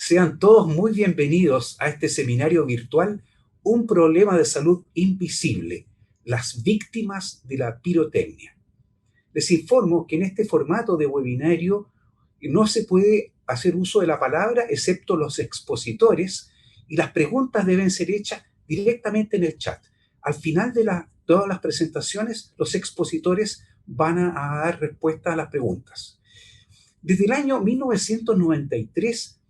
Sean todos muy bienvenidos a este seminario virtual, Un problema de salud invisible, las víctimas de la pirotecnia. Les informo que en este formato de webinario no se puede hacer uso de la palabra excepto los expositores y las preguntas deben ser hechas directamente en el chat. Al final de todas las presentaciones, los expositores van a dar respuesta a las preguntas. Desde el año 1993,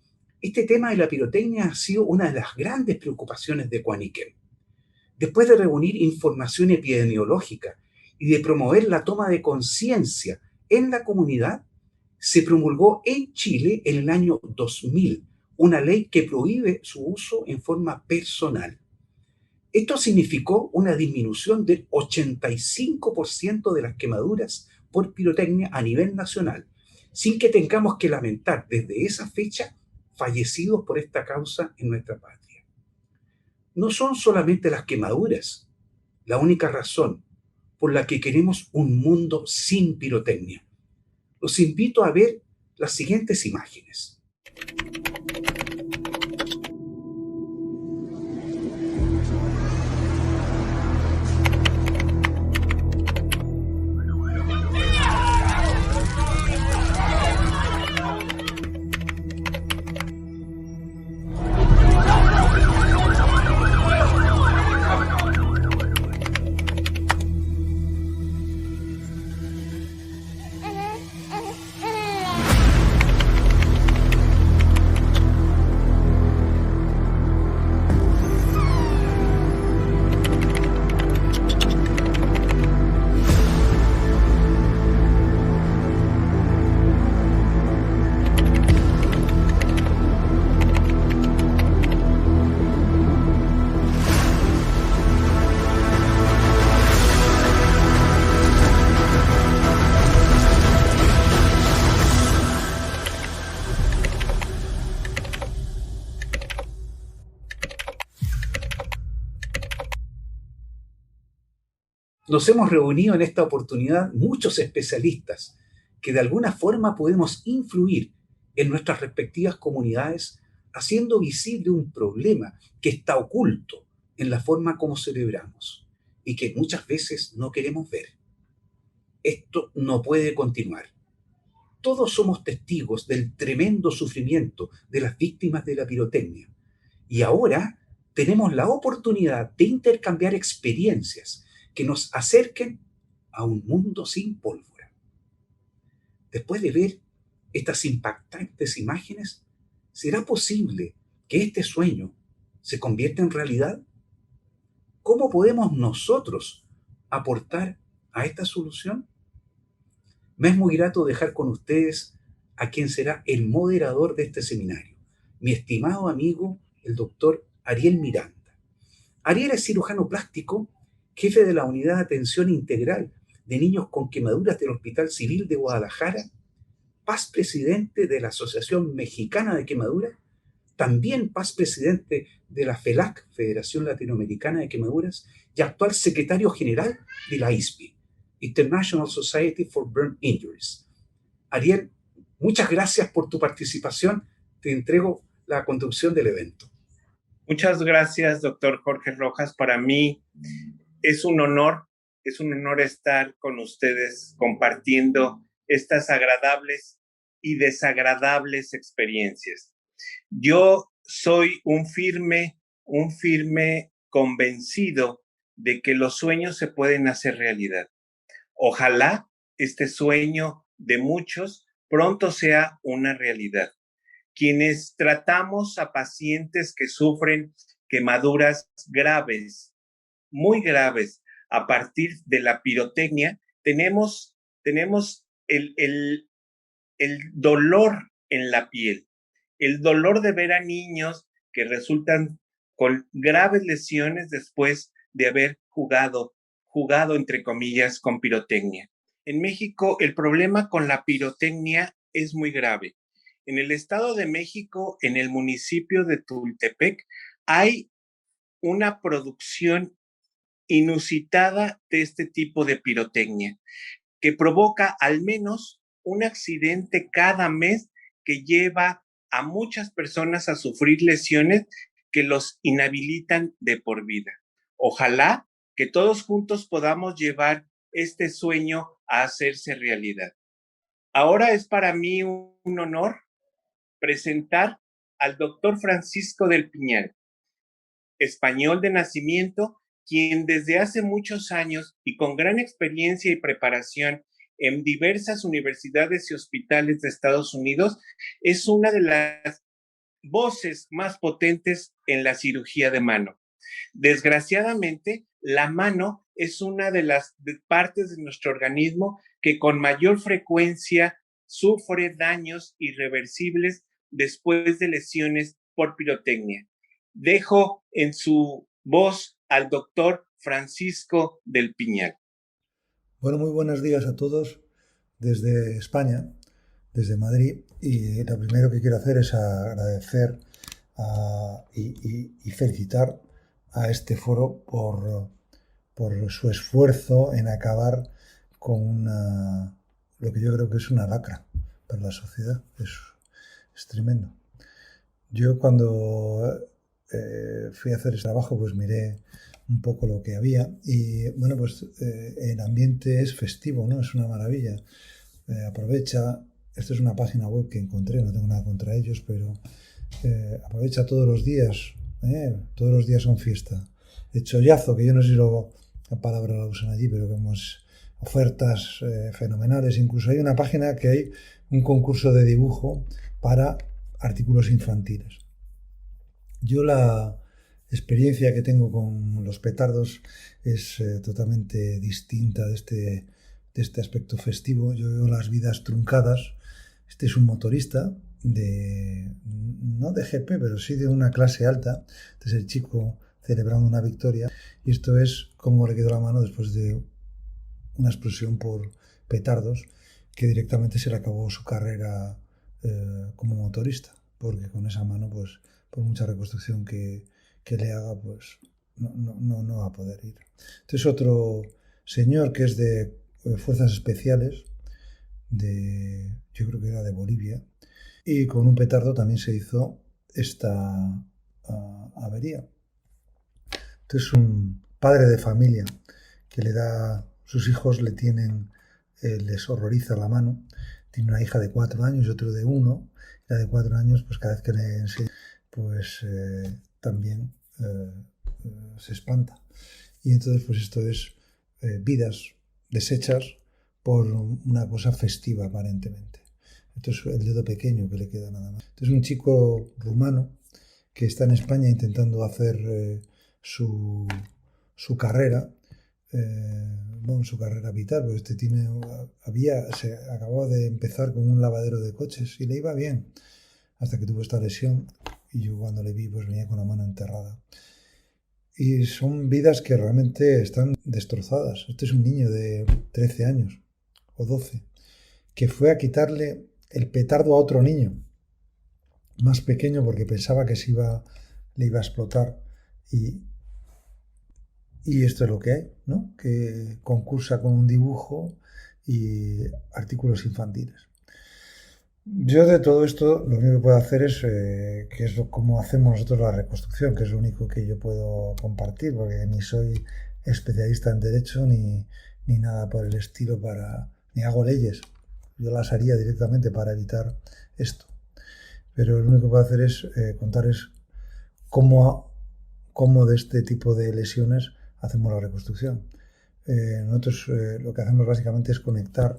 este tema de la pirotecnia ha sido una de las grandes preocupaciones de Quaniquem. Después de reunir información epidemiológica y de promover la toma de conciencia en la comunidad, se promulgó en Chile en el año 2000 una ley que prohíbe su uso en forma personal. Esto significó una disminución del 85% de las quemaduras por pirotecnia a nivel nacional, sin que tengamos que lamentar desde esa fecha fallecidos por esta causa en nuestra patria. No son solamente las quemaduras la única razón por la que queremos un mundo sin pirotecnia. Los invito a ver las siguientes imágenes. Nos hemos reunido en esta oportunidad muchos especialistas que de alguna forma podemos influir en nuestras respectivas comunidades, haciendo visible un problema que está oculto en la forma como celebramos y que muchas veces no queremos ver. Esto no puede continuar. Todos somos testigos del tremendo sufrimiento de las víctimas de la pirotecnia y ahora tenemos la oportunidad de intercambiar experiencias que nos acerquen a un mundo sin pólvora. Después de ver estas impactantes imágenes, ¿será posible que este sueño se convierta en realidad? ¿Cómo podemos nosotros aportar a esta solución? Me es muy grato dejar con ustedes a quien será el moderador de este seminario, mi estimado amigo, el doctor Ariel Miranda. Ariel es cirujano plástico, jefe de la Unidad de Atención Integral de Niños con Quemaduras del Hospital Civil de Guadalajara, paz presidente de la Asociación Mexicana de Quemaduras, también paz presidente de la FELAC, Federación Latinoamericana de Quemaduras, y actual secretario general de la ISPI, International Society for Burn Injuries. Ariel, muchas gracias por tu participación. Te entrego la conducción del evento. Muchas gracias, doctor Jorge Rojas. Para mí es un honor estar con ustedes compartiendo estas agradables y desagradables experiencias. Yo soy un firme convencido de que los sueños se pueden hacer realidad. Ojalá este sueño de muchos pronto sea una realidad. Quienes tratamos a pacientes que sufren quemaduras graves, muy graves, a partir de la pirotecnia, tenemos el dolor en la piel, el dolor de ver a niños que resultan con graves lesiones después de haber jugado entre comillas con pirotecnia. En México el problema con la pirotecnia es muy grave. En el Estado de México, en el municipio de Tultepec, hay una producción inusitada de este tipo de pirotecnia que provoca al menos un accidente cada mes que lleva a muchas personas a sufrir lesiones que los inhabilitan de por vida. Ojalá que todos juntos podamos llevar este sueño a hacerse realidad. Ahora es para mí un honor presentar al doctor Francisco del Piñal, español de nacimiento, quien desde hace muchos años y con gran experiencia y preparación en diversas universidades y hospitales de Estados Unidos, es una de las voces más potentes en la cirugía de mano. Desgraciadamente, la mano es una de las partes de nuestro organismo que con mayor frecuencia sufre daños irreversibles después de lesiones por pirotecnia. Dejo en su voz al doctor Francisco del Piñal. Bueno, muy buenos días a todos desde España, desde Madrid. Y lo primero que quiero hacer es agradecer y felicitar a este foro por su esfuerzo en acabar con lo que yo creo que es una lacra para la sociedad. Es tremendo. Yo cuando fui a hacer ese trabajo, pues miré un poco lo que había y bueno, pues el ambiente es festivo, ¿no? Es una maravilla. Aprovecha, esto es una página web que encontré, no tengo nada contra ellos, pero aprovecha todos los días son fiesta. El chollazo, que yo no sé si la palabra la usan allí, pero como es ofertas fenomenales. Incluso hay una página que hay un concurso de dibujo para artículos infantiles. Yo la experiencia que tengo con los petardos es totalmente distinta de este aspecto festivo. Yo veo las vidas truncadas. Este es un motorista no de GP, pero sí de una clase alta. Este es el chico celebrando una victoria. Y esto es cómo le quedó la mano después de una explosión por petardos, que directamente se le acabó su carrera como motorista, porque con esa mano, pues, por mucha reconstrucción que le haga, pues no va a poder ir. Entonces otro señor que es de fuerzas especiales, yo creo que era de Bolivia, y con un petardo también se hizo esta avería. Entonces un padre de familia que sus hijos les horroriza la mano. Tiene una hija de 4 años y otro de 1. La de 4 años, pues cada vez que le enseña, pues también se espanta. Y entonces, pues esto es vidas deshechas por una cosa festiva aparentemente. Entonces el dedo pequeño que le queda nada más. Entonces un chico rumano que está en España intentando hacer su carrera, su carrera vital, pues se acababa de empezar con un lavadero de coches y le iba bien, hasta que tuvo esta lesión y yo cuando le vi pues venía con la mano enterrada. Y son vidas que realmente están destrozadas. Este es un niño de 13 años o 12 que fue a quitarle el petardo a otro niño más pequeño porque pensaba que le iba a explotar y esto es lo que hay, ¿no? Que concursa con un dibujo y artículos infantiles. Yo de todo esto lo único que puedo hacer es cómo hacemos nosotros la reconstrucción, que es lo único que yo puedo compartir, porque ni soy especialista en derecho ni nada por el estilo ni hago leyes. Yo las haría directamente para evitar esto. Pero lo único que puedo hacer es contarles cómo de este tipo de lesiones hacemos la reconstrucción. Nosotros lo que hacemos básicamente es conectar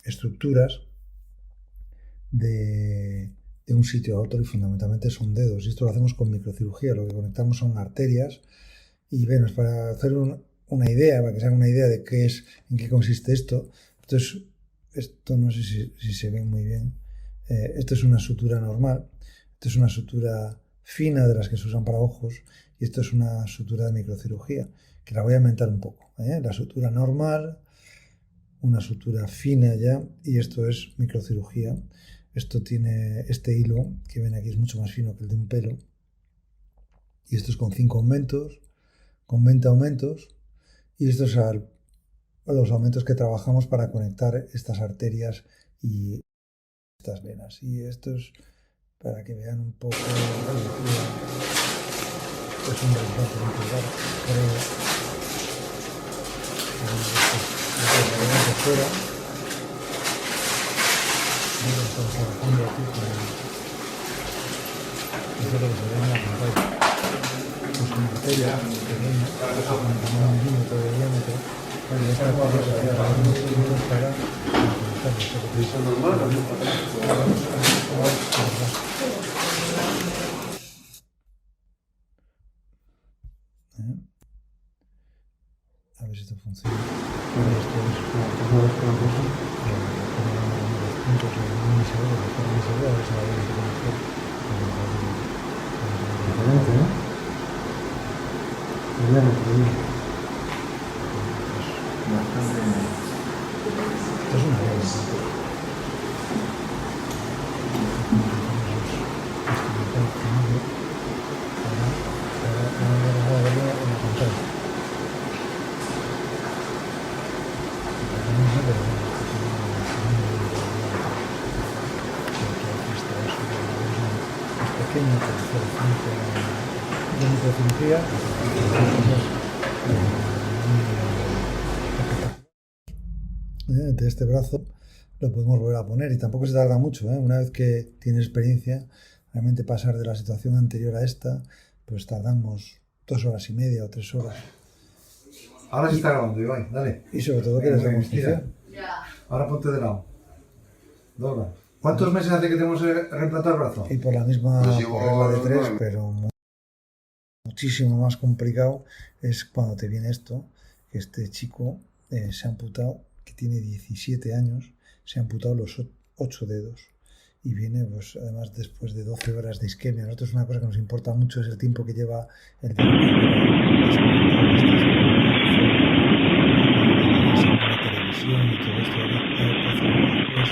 estructuras de un sitio a otro y fundamentalmente son dedos. Y esto lo hacemos con microcirugía. Lo que conectamos son arterias y para hacer una idea, para que se haga una idea de en qué consiste esto. Entonces, esto no sé si se ve muy bien. Esto es una sutura normal. Esto es una sutura fina de las que se usan para ojos y esto es una sutura de microcirugía que la voy a aumentar un poco. La sutura normal, una sutura fina ya y esto es microcirugía. Esto tiene este hilo que ven aquí, es mucho más fino que el de un pelo y esto es con 5 aumentos, con 20 aumentos y estos son los aumentos que trabajamos para conectar estas arterias y estas venas. Y esto es para que vean un poco. Es un retrato de un pulgar, creo. De fuera. Estamos trabajando aquí con eso lo que se ve en la pantalla. Pues una arteria pequeña, con un milímetro de diámetro. Esta arteria se cierra en unos minutos para ¿Es normal? A ver si esto funciona. Esto es como los puntos de miniseguro, a ver si la veis un poco mejor. Diferente, ¿no? Esto es una buena. De este brazo lo podemos volver a poner y tampoco se tarda mucho, ¿eh? Una vez que tienes experiencia, realmente pasar de la situación anterior a esta, pues tardamos 2 horas y media o 3 horas. Ahora se está grabando, Iván, dale. Y sobre todo que les damos tiempo. Ahora ponte de lado. Dobla. ¿Cuántos meses hace que tenemos reemplazado el brazo? Y por la misma regla de 3, pero muchísimo más complicado es cuando te viene esto, que este chico se ha amputado, que tiene 17 años, se ha amputado los 8 dedos y viene, pues además después de 12 horas de isquemia. A nosotros una cosa que nos importa mucho es el tiempo que lleva el dedo. La televisión y todo esto después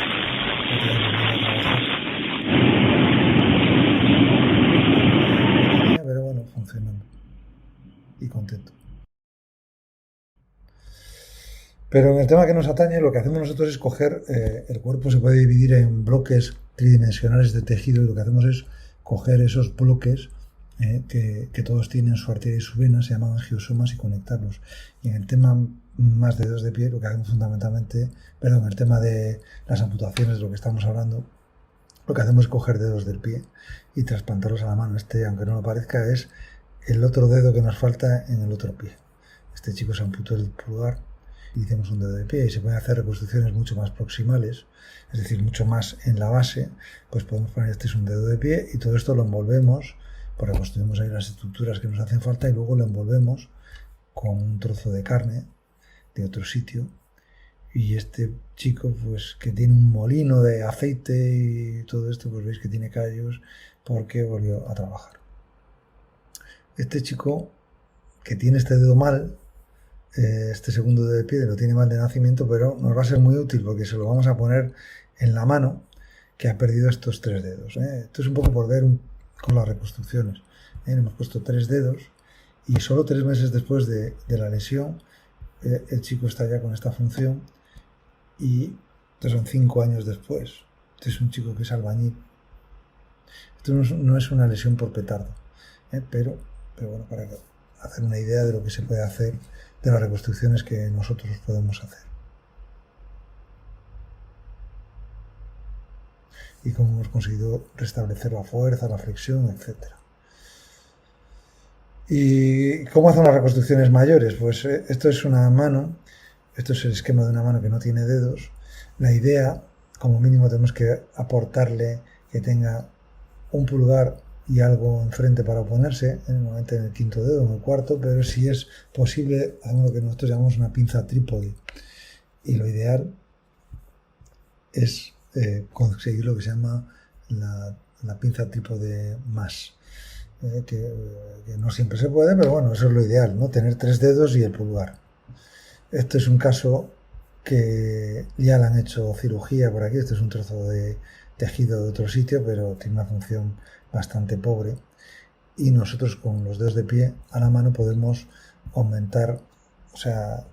pero bueno, funcionando y contento. Pero en el tema que nos atañe, lo que hacemos nosotros es coger, el cuerpo se puede dividir en bloques tridimensionales de tejido y lo que hacemos es coger esos bloques que todos tienen su arteria y su vena, se llaman angiosomas, y conectarlos. Y en el tema más de dedos de pie, lo que hacemos fundamentalmente, en el tema de las amputaciones de lo que estamos hablando, lo que hacemos es coger dedos del pie y trasplantarlos a la mano. Este, aunque no lo parezca, es el otro dedo que nos falta en el otro pie. Este chico se amputó el pulgar y hicimos un dedo de pie y se pueden hacer reconstrucciones mucho más proximales, es decir, mucho más en la base. Pues podemos poner, este es un dedo de pie y todo esto lo envolvemos, pues reconstruimos ahí las estructuras que nos hacen falta y luego lo envolvemos con un trozo de carne de otro sitio. Y este chico, pues que tiene un molino de aceite y todo esto, pues veis que tiene callos porque volvió a trabajar. Este chico que tiene este dedo mal, este segundo dedo de pie lo tiene mal de nacimiento, pero nos va a ser muy útil porque se lo vamos a poner en la mano que ha perdido estos 3 dedos. Esto es un poco por ver con las reconstrucciones. Hemos puesto 3 dedos y solo 3 meses después de la lesión el chico está ya con esta función y estos son 5 años después. Este es un chico que es albañil. Esto no es una lesión por petardo, pero bueno, para hacer una idea de lo que se puede hacer, de las reconstrucciones que nosotros podemos hacer. Y cómo hemos conseguido restablecer la fuerza, la flexión, etc. ¿Y cómo hacen las reconstrucciones mayores? Pues esto es una mano, esto es el esquema de una mano que no tiene dedos. La idea, como mínimo, tenemos que aportarle que tenga un pulgar y algo enfrente para oponerse, normalmente en el 5.º dedo o en el 4.º, pero si es posible, hacemos lo que nosotros llamamos una pinza trípode. Y lo ideal es conseguir lo que se llama la pinza trípode más. Que no siempre se puede, pero bueno, eso es lo ideal, ¿no? Tener 3 dedos y el pulgar. Este es un caso que ya le han hecho cirugía por aquí. Este es un trozo de tejido de otro sitio, pero tiene una función bastante pobre. Y nosotros con los dedos de pie a la mano podemos aumentar, o sea,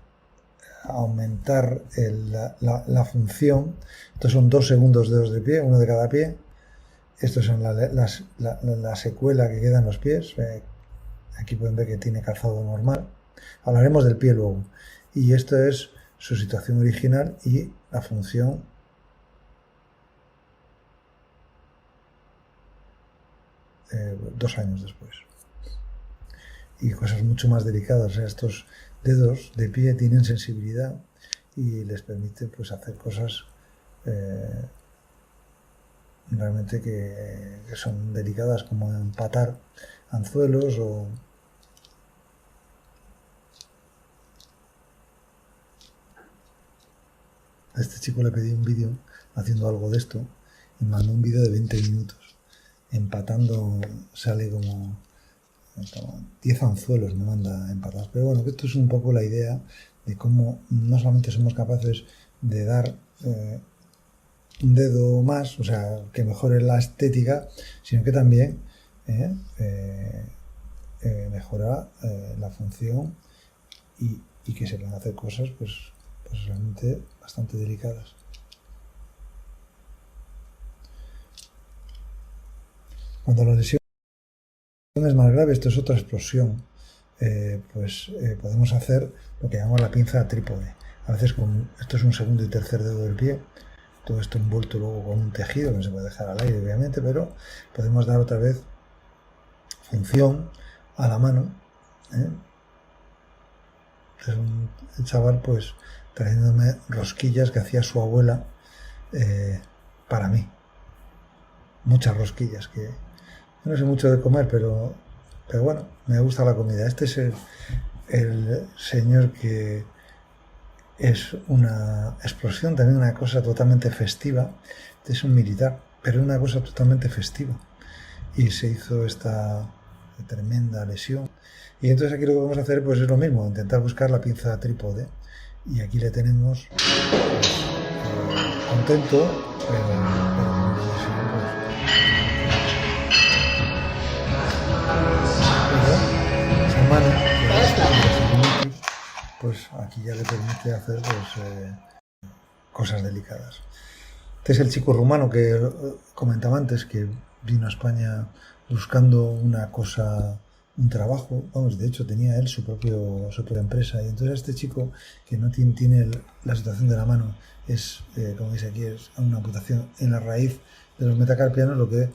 aumentar la función. Estos son 2 segundos dedos de pie, uno de cada pie. Estos son la secuela que queda en los pies. Aquí pueden ver que tiene calzado normal. Hablaremos del pie luego. Y esto es su situación original y la función 2 años después. Y cosas mucho más delicadas. O sea, estos dedos de pie tienen sensibilidad y les permite pues hacer cosas realmente que son delicadas, como empatar anzuelos o a este chico le pedí un vídeo haciendo algo de esto y me mandó un vídeo de 20 minutos empatando, sale como 10 anzuelos me manda empatados. Pero bueno, esto es un poco la idea de cómo no solamente somos capaces de dar un dedo más, o sea, que mejore la estética, sino que también mejora la función y que se pueden hacer cosas pues realmente bastante delicadas. Cuando la lesión es más grave, esto es otra explosión, podemos hacer lo que llamamos la pinza trípode. A veces esto es un segundo y tercer dedo del pie, todo esto envuelto luego con un tejido que no se puede dejar al aire obviamente, pero podemos dar otra vez función a la mano. El chaval pues trayéndome rosquillas que hacía su abuela para mí, muchas rosquillas que no sé mucho de comer, pero bueno, me gusta la comida. Este es el señor que es una explosión, también una cosa totalmente festiva. Este es un militar, pero una cosa totalmente festiva. Y se hizo esta tremenda lesión. Y entonces aquí lo que vamos a hacer pues es lo mismo, intentar buscar la pinza trípode. Y aquí le tenemos contento, pero esa mano, pues aquí ya le permite hacer cosas delicadas. Este es el chico rumano que comentaba antes, que vino a España buscando una cosa, un trabajo, vamos, de hecho tenía él su propia empresa, y entonces este chico que no tiene la situación de la mano, es, como veis aquí, es una amputación en la raíz de los metacarpianos. Lo que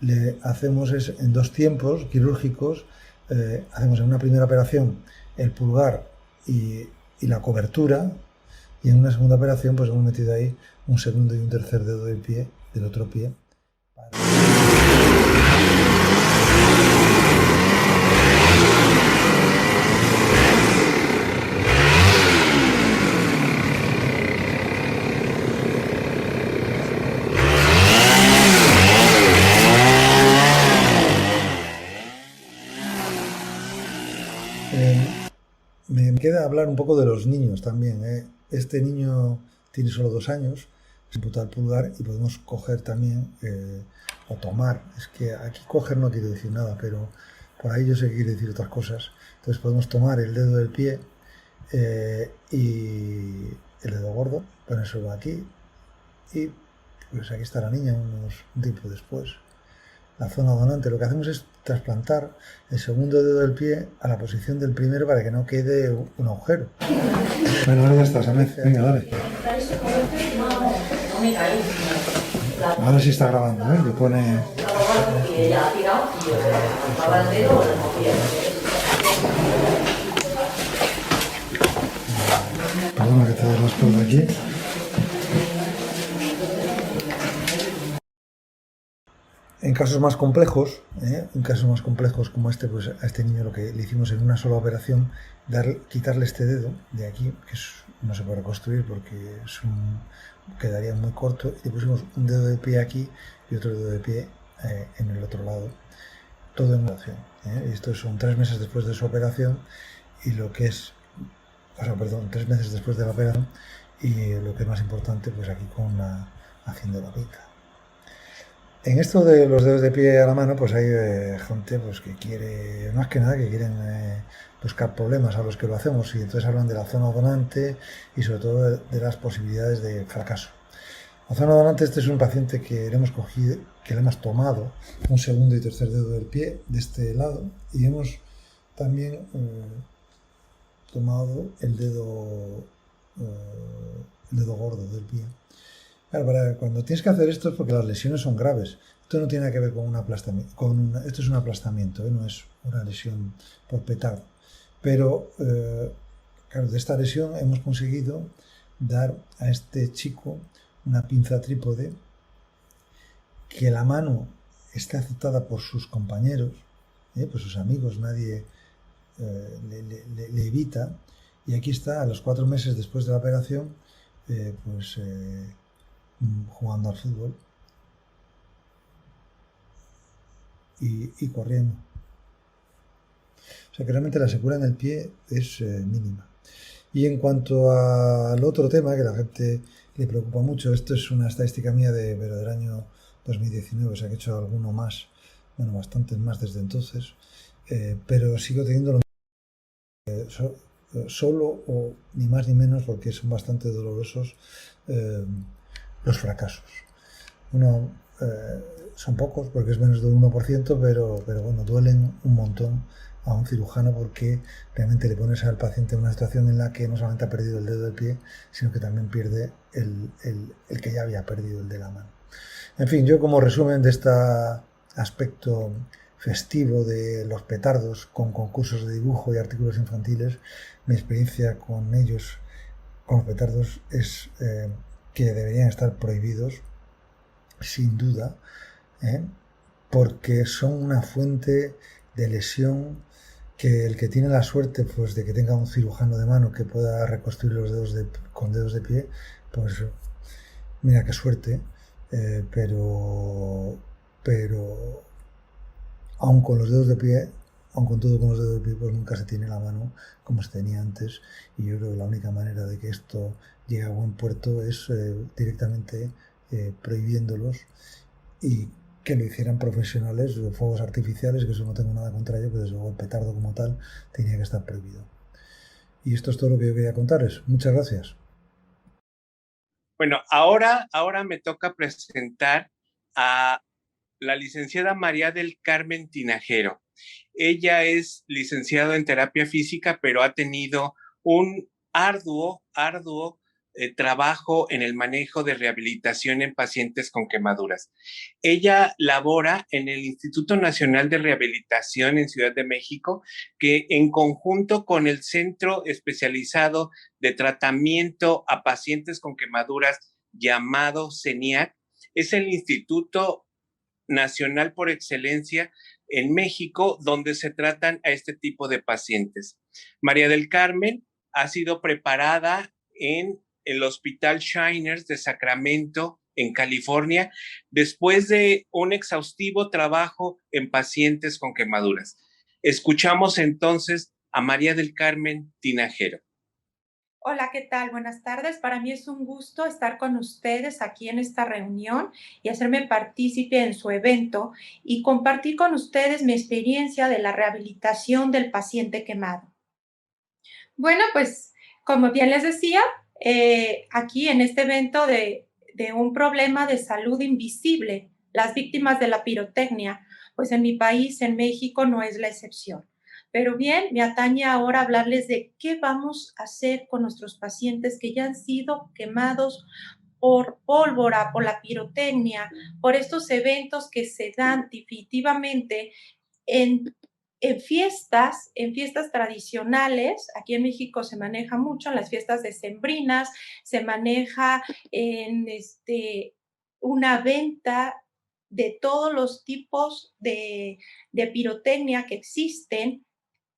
le hacemos es en 2 tiempos quirúrgicos, hacemos en una primera operación el pulgar y la cobertura, y en una segunda operación pues hemos metido ahí un segundo y un tercer dedo del pie, del otro pie. Me queda hablar un poco de los niños también. Este niño tiene solo 2 años, se amputa el pulgar y podemos coger también o tomar. Es que aquí coger no quiere decir nada, pero por ahí yo sé que quiere decir otras cosas. Entonces podemos tomar el dedo del pie y el dedo gordo, ponérselo aquí y pues aquí está la niña un tiempo después. La zona donante, lo que hacemos es trasplantar el segundo dedo del pie a la posición del primero para que no quede un agujero. Bueno, ahora ya está, Samed. Venga, dale. Ahora sí está grabando, ¿eh? Le pone... Perdona que te des la espalda aquí. En casos más complejos, como este, pues a este niño lo que le hicimos en una sola operación, quitarle este dedo de aquí, que no se puede reconstruir porque quedaría muy corto, y le pusimos un dedo de pie aquí y otro dedo de pie en el otro lado, todo en una operación. Y esto son 3 meses después de su operación, y lo que es, 3 meses después de la operación, y lo que es más importante, pues aquí haciendo la pinza. En esto de los dedos de pie a la mano, pues hay gente pues, que quiere, más que nada, que quieren buscar problemas a los que lo hacemos y entonces hablan de la zona donante y sobre todo de las posibilidades de fracaso. La zona donante, este es un paciente que le hemos cogido, que le hemos tomado un segundo y tercer dedo del pie de este lado y hemos también tomado el dedo gordo del pie. Claro, cuando tienes que hacer esto es porque las lesiones son graves. Esto no tiene nada que ver con un aplastamiento. Esto es un aplastamiento, no es una lesión por petardo. Pero, claro, de esta lesión hemos conseguido dar a este chico una pinza trípode, que la mano esté aceptada por sus compañeros, por sus amigos, nadie le evita. Y aquí está, a los 4 meses después de la operación, jugando al fútbol y corriendo. O sea que realmente la secuela en el pie es mínima. Y en cuanto al otro tema que la gente le preocupa mucho, esto es una estadística mía pero del año 2019, o sea que he hecho alguno más, bueno, bastantes más desde entonces, pero sigo teniendo lo mismo, solo o ni más ni menos, porque son bastante dolorosos los fracasos. Son pocos porque es menos del 1%, pero bueno, duelen un montón a un cirujano porque realmente le pones al paciente en una situación en la que no solamente ha perdido el dedo del pie, sino que también pierde el que ya había perdido, el de la mano. En fin, yo como resumen de este aspecto festivo de los petardos con concursos de dibujo y artículos infantiles, mi experiencia con ellos, con los petardos, es que deberían estar prohibidos sin duda, porque son una fuente de lesión que el que tiene la suerte pues, de que tenga un cirujano de mano que pueda reconstruir los dedos con dedos de pie, pues mira qué suerte, pero aun con los dedos de pie, aun con todo con los dedos de pie, pues nunca se tiene la mano como se tenía antes, y yo creo que la única manera de que esto llegue a buen puerto es directamente prohibiéndolos y que lo hicieran profesionales de fuegos artificiales, que eso no tengo nada contra ello, pero desde luego el petardo como tal tenía que estar prohibido. Y esto es todo lo que yo quería contarles. Muchas gracias. Bueno, ahora me toca presentar a la licenciada María del Carmen Tinajero. Ella es licenciada en terapia física, pero ha tenido un arduo trabajo en el manejo de rehabilitación en pacientes con quemaduras. Ella labora en el Instituto Nacional de Rehabilitación en Ciudad de México, que en conjunto con el Centro Especializado de Tratamiento a Pacientes con Quemaduras llamado CENIAC, es el Instituto Nacional por excelencia en México, donde se tratan a este tipo de pacientes. María del Carmen ha sido preparada en el Hospital Shriners de Sacramento, en California, después de un exhaustivo trabajo en pacientes con quemaduras. Escuchamos entonces a María del Carmen Tinajero. Hola, ¿qué tal? Buenas tardes. Para mí es un gusto estar con ustedes aquí en esta reunión y hacerme partícipe en su evento y compartir con ustedes mi experiencia de la rehabilitación del paciente quemado. Bueno, pues como bien les decía, aquí en este evento de un problema de salud invisible, las víctimas de la pirotecnia, pues en mi país, en México, no es la excepción. Pero bien, me atañe ahora hablarles de qué vamos a hacer con nuestros pacientes que ya han sido quemados por pólvora, por la pirotecnia, por estos eventos que se dan definitivamente en, en fiestas tradicionales. Aquí en México se maneja mucho en las fiestas decembrinas, se maneja en una venta de todos los tipos de pirotecnia que existen,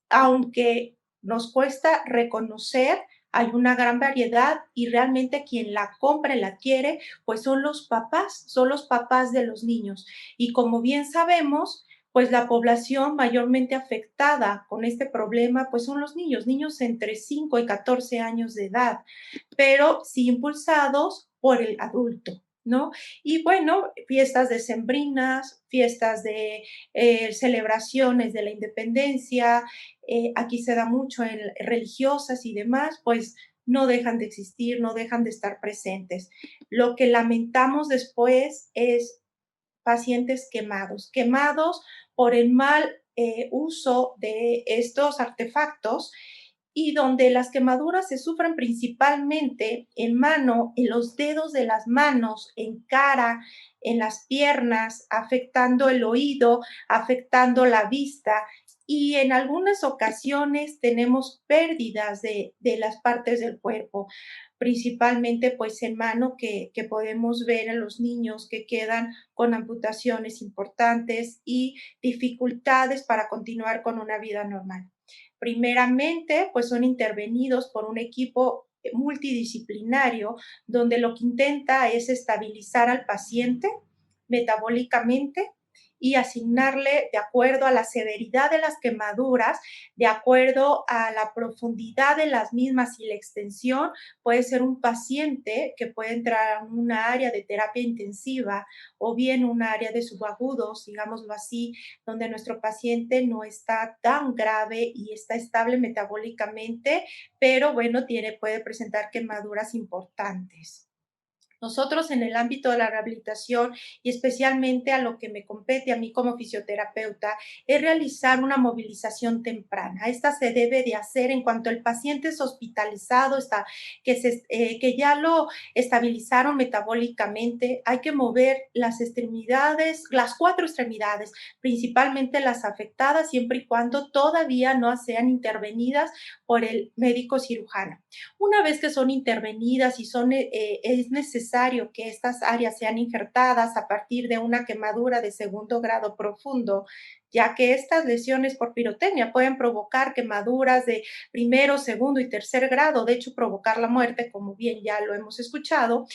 aunque nos cuesta reconocer, hay una gran variedad y realmente quien la compra y la adquiere, pues son los papás de los niños. Y como bien sabemos, pues la población mayormente afectada con este problema, pues son los niños entre 5 y 14 años de edad, pero sí impulsados por el adulto. ¿no? Y bueno, fiestas decembrinas, fiestas de celebraciones de la independencia, aquí se da mucho en religiosas y demás, pues no dejan de existir, no dejan de estar presentes. Lo que lamentamos después es pacientes quemados, quemados por el mal uso de estos artefactos y donde las quemaduras se sufren principalmente en mano, en los dedos de las manos, en cara, en las piernas, afectando el oído, afectando la vista y en algunas ocasiones tenemos pérdidas de las partes del cuerpo, principalmente pues en mano que podemos ver en los niños que quedan con amputaciones importantes y dificultades para continuar con una vida normal. Primeramente, pues son intervenidos por un equipo multidisciplinario donde lo que intenta es estabilizar al paciente metabólicamente y asignarle de acuerdo a la severidad de las quemaduras, de acuerdo a la profundidad de las mismas y la extensión. Puede ser un paciente que puede entrar a una área de terapia intensiva o bien una área de subagudos, digámoslo así, donde nuestro paciente no está tan grave y está estable metabólicamente, pero bueno, puede presentar quemaduras importantes. Nosotros en el ámbito de la rehabilitación y especialmente a lo que me compete a mí como fisioterapeuta es realizar una movilización temprana. Esta se debe de hacer en cuanto el paciente es hospitalizado, que ya lo estabilizaron metabólicamente. Hay que mover las extremidades, las 4 extremidades, principalmente las afectadas, siempre y cuando todavía no sean intervenidas por el médico cirujano. Una vez que son intervenidas y es necesario que estas áreas sean injertadas a partir de una quemadura de segundo grado profundo, ya que estas lesiones por pirotecnia pueden provocar quemaduras de primero, segundo y tercer grado, de hecho provocar la muerte, como bien ya lo hemos escuchado.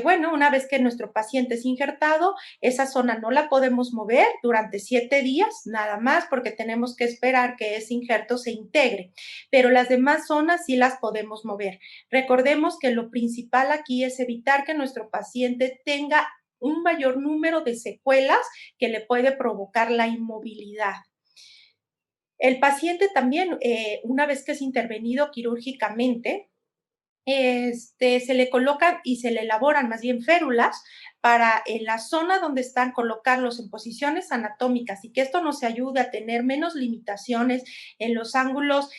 Bueno, una vez que nuestro paciente es injertado, esa zona no la podemos mover durante 7 días, nada más, porque tenemos que esperar que ese injerto se integre, pero las demás zonas sí las podemos mover. Recordemos que lo principal aquí es evitar que nuestro paciente tenga un mayor número de secuelas que le puede provocar la inmovilidad. El paciente también, una vez que es intervenido quirúrgicamente, se le colocan y se le elaboran más bien férulas para en la zona donde están colocarlos en posiciones anatómicas y que esto nos ayude a tener menos limitaciones en los ángulos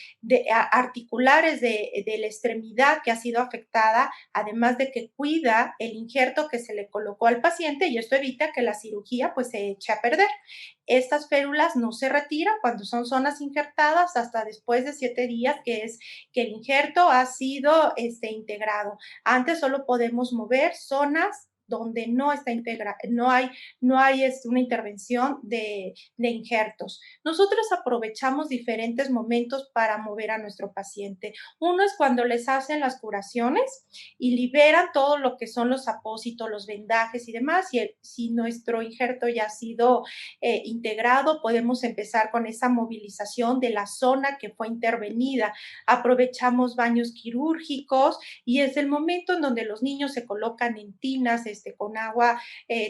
articulares de la extremidad que ha sido afectada, además de que cuida el injerto que se le colocó al paciente y esto evita que la cirugía pues se eche a perder. Estas férulas no se retiran cuando son zonas injertadas hasta después de 7 días, que es que el injerto ha sido integrado. Antes solo podemos mover zonas donde no está integrado, no hay una intervención de injertos. Nosotros aprovechamos diferentes momentos para mover a nuestro paciente. Uno es cuando les hacen las curaciones y liberan todo lo que son los apósitos, los vendajes y demás. Y si nuestro injerto ya ha sido integrado, podemos empezar con esa movilización de la zona que fue intervenida. Aprovechamos baños quirúrgicos y es el momento en donde los niños se colocan en tinas con agua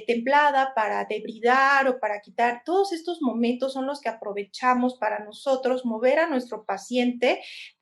templada para debridar o para quitar. Todos estos momentos son los que aprovechamos para nosotros mover a nuestro paciente.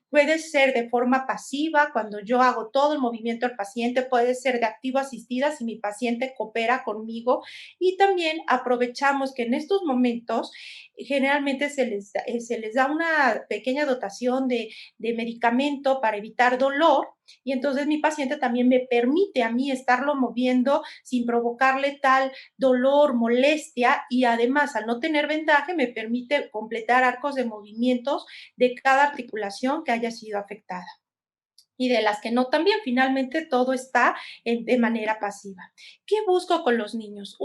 Puede ser de forma pasiva, cuando yo hago todo el movimiento al paciente, puede ser de activo asistida si mi paciente coopera conmigo y también aprovechamos que en estos momentos generalmente se les da una pequeña dotación de medicamento para evitar dolor y entonces mi paciente también me permite a mí estarlo moviendo sin provocarle tal dolor, molestia y además al no tener vendaje me permite completar arcos de movimientos de cada articulación que haya sido afectada. Y de las que no también, finalmente todo está de manera pasiva. ¿Qué busco con los niños?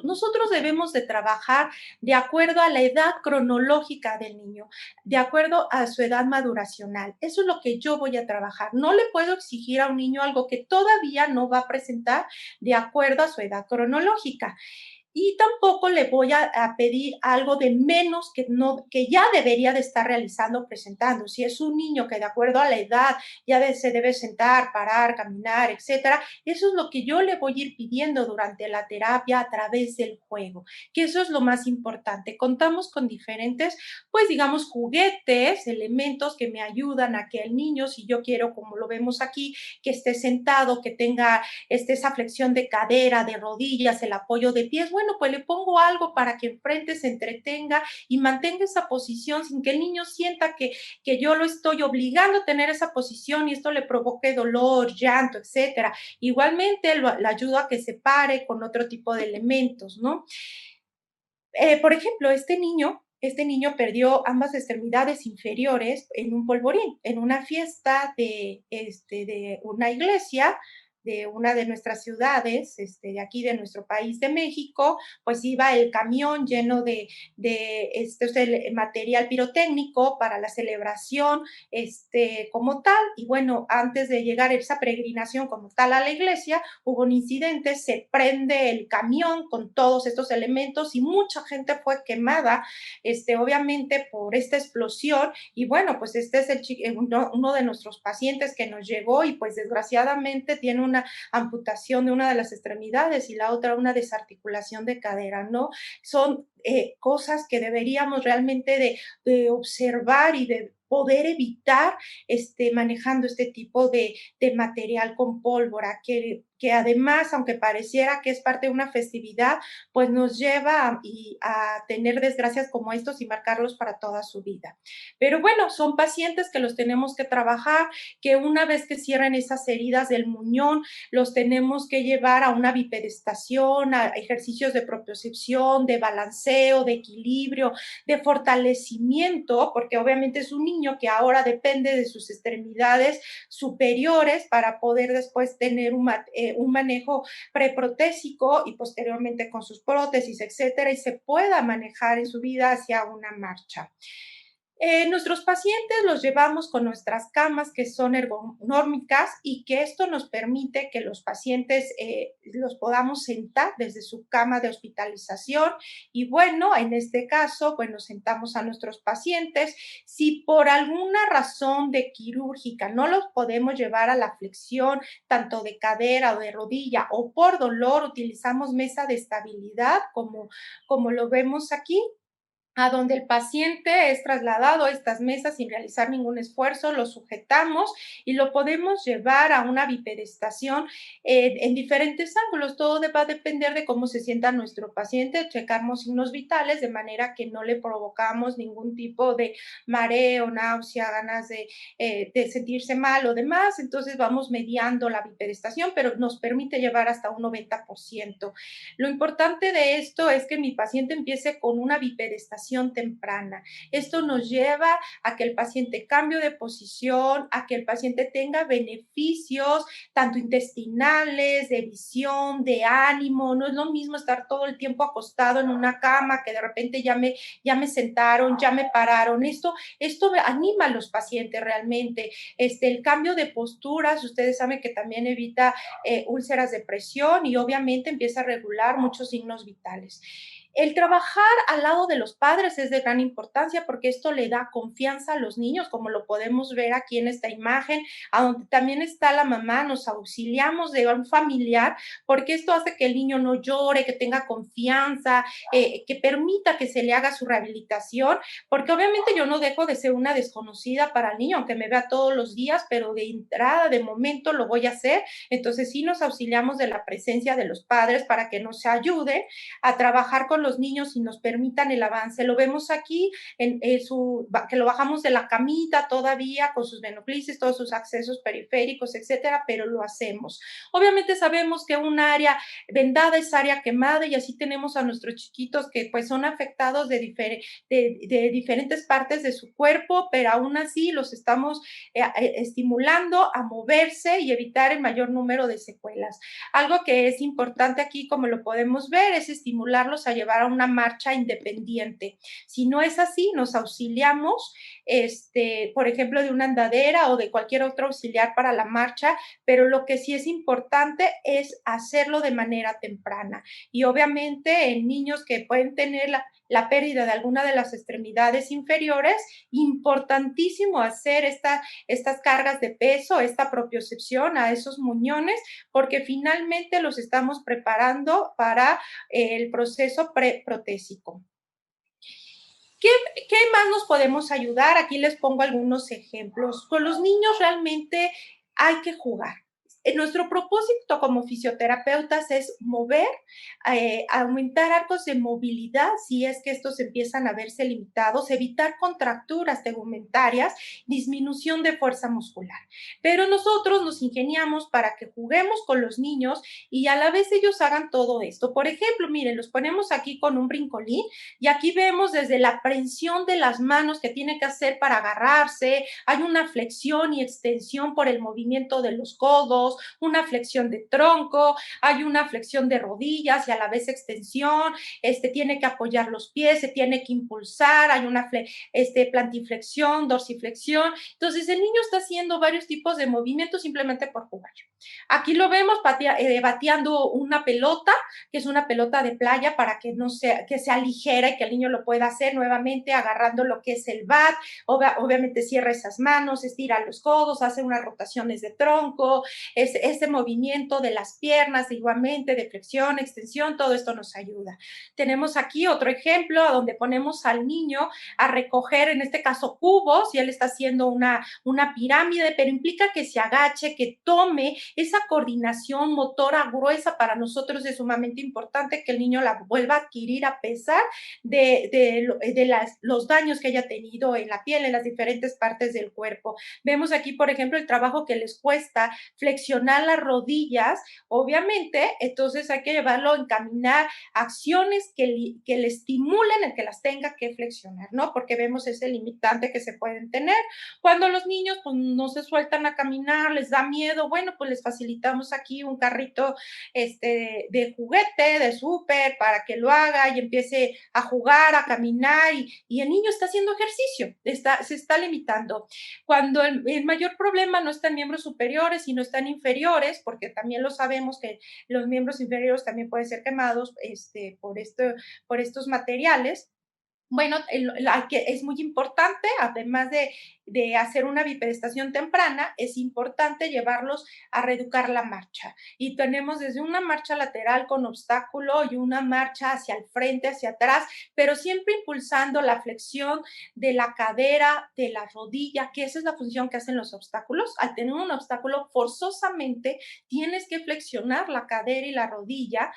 Nosotros debemos de trabajar de acuerdo a la edad cronológica del niño, de acuerdo a su edad maduracional. Eso es lo que yo voy a trabajar. No le puedo exigir a un niño algo que todavía no va a presentar de acuerdo a su edad cronológica. y tampoco le voy a pedir algo de menos que, no, que ya debería de estar realizando, presentando. Si es un niño que de acuerdo a la edad ya se debe sentar, parar, caminar, etcétera, eso es lo que yo le voy a ir pidiendo durante la terapia a través del juego, que eso es lo más importante. Contamos con diferentes, pues digamos, juguetes, elementos que me ayudan a que el niño, si yo quiero, como lo vemos aquí, que esté sentado, que tenga esa flexión de cadera, de rodillas, el apoyo de pies, bueno, pues le pongo algo para que enfrente se entretenga y mantenga esa posición sin que el niño sienta que yo lo estoy obligando a tener esa posición y esto le provoque dolor, llanto, etcétera. Igualmente la ayudo a que se pare con otro tipo de elementos, ¿no? Por ejemplo, este niño perdió ambas extremidades inferiores en un polvorín, en una fiesta de una iglesia de una de nuestras ciudades, de aquí de nuestro país de México, pues iba el camión lleno de material pirotécnico para la celebración, como tal, y bueno, antes de llegar a esa peregrinación como tal a la iglesia, hubo un incidente, se prende el camión con todos estos elementos y mucha gente fue quemada, obviamente por esta explosión. Y bueno, pues este es uno de nuestros pacientes que nos llegó y pues desgraciadamente tiene una amputación de una de las extremidades y la otra una desarticulación de cadera, ¿no? Son cosas que deberíamos realmente de observar y de poder evitar manejando este tipo de material con pólvora, que además, aunque pareciera que es parte de una festividad, pues nos lleva a tener desgracias como estos y marcarlos para toda su vida. Pero bueno, son pacientes que los tenemos que trabajar, que una vez que cierren esas heridas del muñón, los tenemos que llevar a una bipedestación, a ejercicios de propiocepción, de balanceo, de equilibrio, de fortalecimiento, porque obviamente es un niño que ahora depende de sus extremidades superiores para poder después tener un manejo preprotésico y posteriormente con sus prótesis, etcétera, y se pueda manejar en su vida hacia una marcha. Nuestros pacientes los llevamos con nuestras camas que son ergonómicas y que esto nos permite que los pacientes los podamos sentar desde su cama de hospitalización y bueno, en este caso, bueno, sentamos a nuestros pacientes. Si por alguna razón de quirúrgica no los podemos llevar a la flexión tanto de cadera o de rodilla o por dolor, utilizamos mesa de estabilidad como lo vemos aquí, a donde el paciente es trasladado a estas mesas sin realizar ningún esfuerzo, lo sujetamos y lo podemos llevar a una bipedestación en diferentes ángulos. Todo va a depender de cómo se sienta nuestro paciente. Checamos signos vitales de manera que no le provocamos ningún tipo de mareo, náusea, ganas de sentirse mal o demás. Entonces vamos mediando la bipedestación, pero nos permite llevar hasta un 90%. Lo importante de esto es que mi paciente empiece con una bipedestación temprana. Esto nos lleva a que el paciente cambie de posición, a que el paciente tenga beneficios tanto intestinales, de visión, de ánimo. No es lo mismo estar todo el tiempo acostado en una cama que de repente ya me sentaron, ya me pararon. Esto anima a los pacientes realmente. El cambio de posturas, ustedes saben que también evita úlceras de presión y obviamente empieza a regular muchos signos vitales. El trabajar al lado de los padres es de gran importancia porque esto le da confianza a los niños, como lo podemos ver aquí en esta imagen, a donde también está la mamá, nos auxiliamos de un familiar, porque esto hace que el niño no llore, que tenga confianza, que permita que se le haga su rehabilitación, porque obviamente yo no dejo de ser una desconocida para el niño, aunque me vea todos los días, pero de entrada, de momento lo voy a hacer. Entonces sí nos auxiliamos de la presencia de los padres para que nos ayuden a trabajar con los niños y nos permitan el avance. Lo vemos aquí, que lo bajamos de la camita todavía con sus venoclisis, todos sus accesos periféricos, etcétera, pero lo hacemos. Obviamente sabemos que un área vendada es área quemada y así tenemos a nuestros chiquitos que pues son afectados de diferentes partes de su cuerpo, pero aún así los estamos estimulando a moverse y evitar el mayor número de secuelas. Algo que es importante aquí, como lo podemos ver, es estimularlos a llevar llevar a una marcha independiente. Si no es así, nos auxiliamos, por ejemplo, de una andadera o de cualquier otro auxiliar para la marcha, pero lo que sí es importante es hacerlo de manera temprana. Y obviamente en niños que pueden tener la pérdida de alguna de las extremidades inferiores, importantísimo hacer estas cargas de peso, esta propiocepción a esos muñones, porque finalmente los estamos preparando para el proceso preprotésico. ¿Qué más nos podemos ayudar? Aquí les pongo algunos ejemplos. Con los niños realmente hay que jugar. Nuestro propósito como fisioterapeutas es mover, aumentar arcos de movilidad si es que estos empiezan a verse limitados, evitar contracturas tegumentarias, disminución de fuerza muscular. Pero nosotros nos ingeniamos para que juguemos con los niños y a la vez ellos hagan todo esto. Por ejemplo, miren, los ponemos aquí con un brincolín y aquí vemos desde la prensión de las manos que tiene que hacer para agarrarse, hay una flexión y extensión por el movimiento de los codos, una flexión de tronco, hay una flexión de rodillas y a la vez extensión, tiene que apoyar los pies, se tiene que impulsar, hay una plantiflexión, dorsiflexión. Entonces el niño está haciendo varios tipos de movimientos simplemente por jugar. Aquí lo vemos bateando una pelota, que es una pelota de playa para que que sea ligera y que el niño lo pueda hacer nuevamente agarrando lo que es el bat. Obviamente cierra esas manos, estira los codos, hace unas rotaciones de tronco, ese movimiento de las piernas igualmente, de flexión, extensión, todo esto nos ayuda. Tenemos aquí otro ejemplo donde ponemos al niño a recoger, en este caso, cubos, y él está haciendo una pirámide, pero implica que se agache, que tome esa coordinación motora gruesa. Para nosotros es sumamente importante que el niño la vuelva a adquirir a pesar de los daños que haya tenido en la piel, en las diferentes partes del cuerpo. Vemos aquí, por ejemplo, el trabajo que les cuesta flexionar las rodillas, obviamente, entonces hay que llevarlo a encaminar acciones que le estimulen el que las tenga que flexionar, ¿no? Porque vemos ese limitante que se pueden tener. Cuando los niños pues, no se sueltan a caminar, les da miedo, bueno, pues les facilitamos aquí un carrito de juguete, de súper, para que lo haga y empiece a jugar, a caminar y el niño está haciendo ejercicio, se está limitando. Cuando el mayor problema no está en miembros superiores, sino están inferiores, porque también lo sabemos que los miembros inferiores también pueden ser quemados por estos materiales. Bueno, es muy importante, además de hacer una bipedestación temprana, es importante llevarlos a reeducar la marcha. Y tenemos desde una marcha lateral con obstáculo y una marcha hacia el frente, hacia atrás, pero siempre impulsando la flexión de la cadera, de la rodilla, que esa es la función que hacen los obstáculos. Al tener un obstáculo, forzosamente tienes que flexionar la cadera y la rodilla.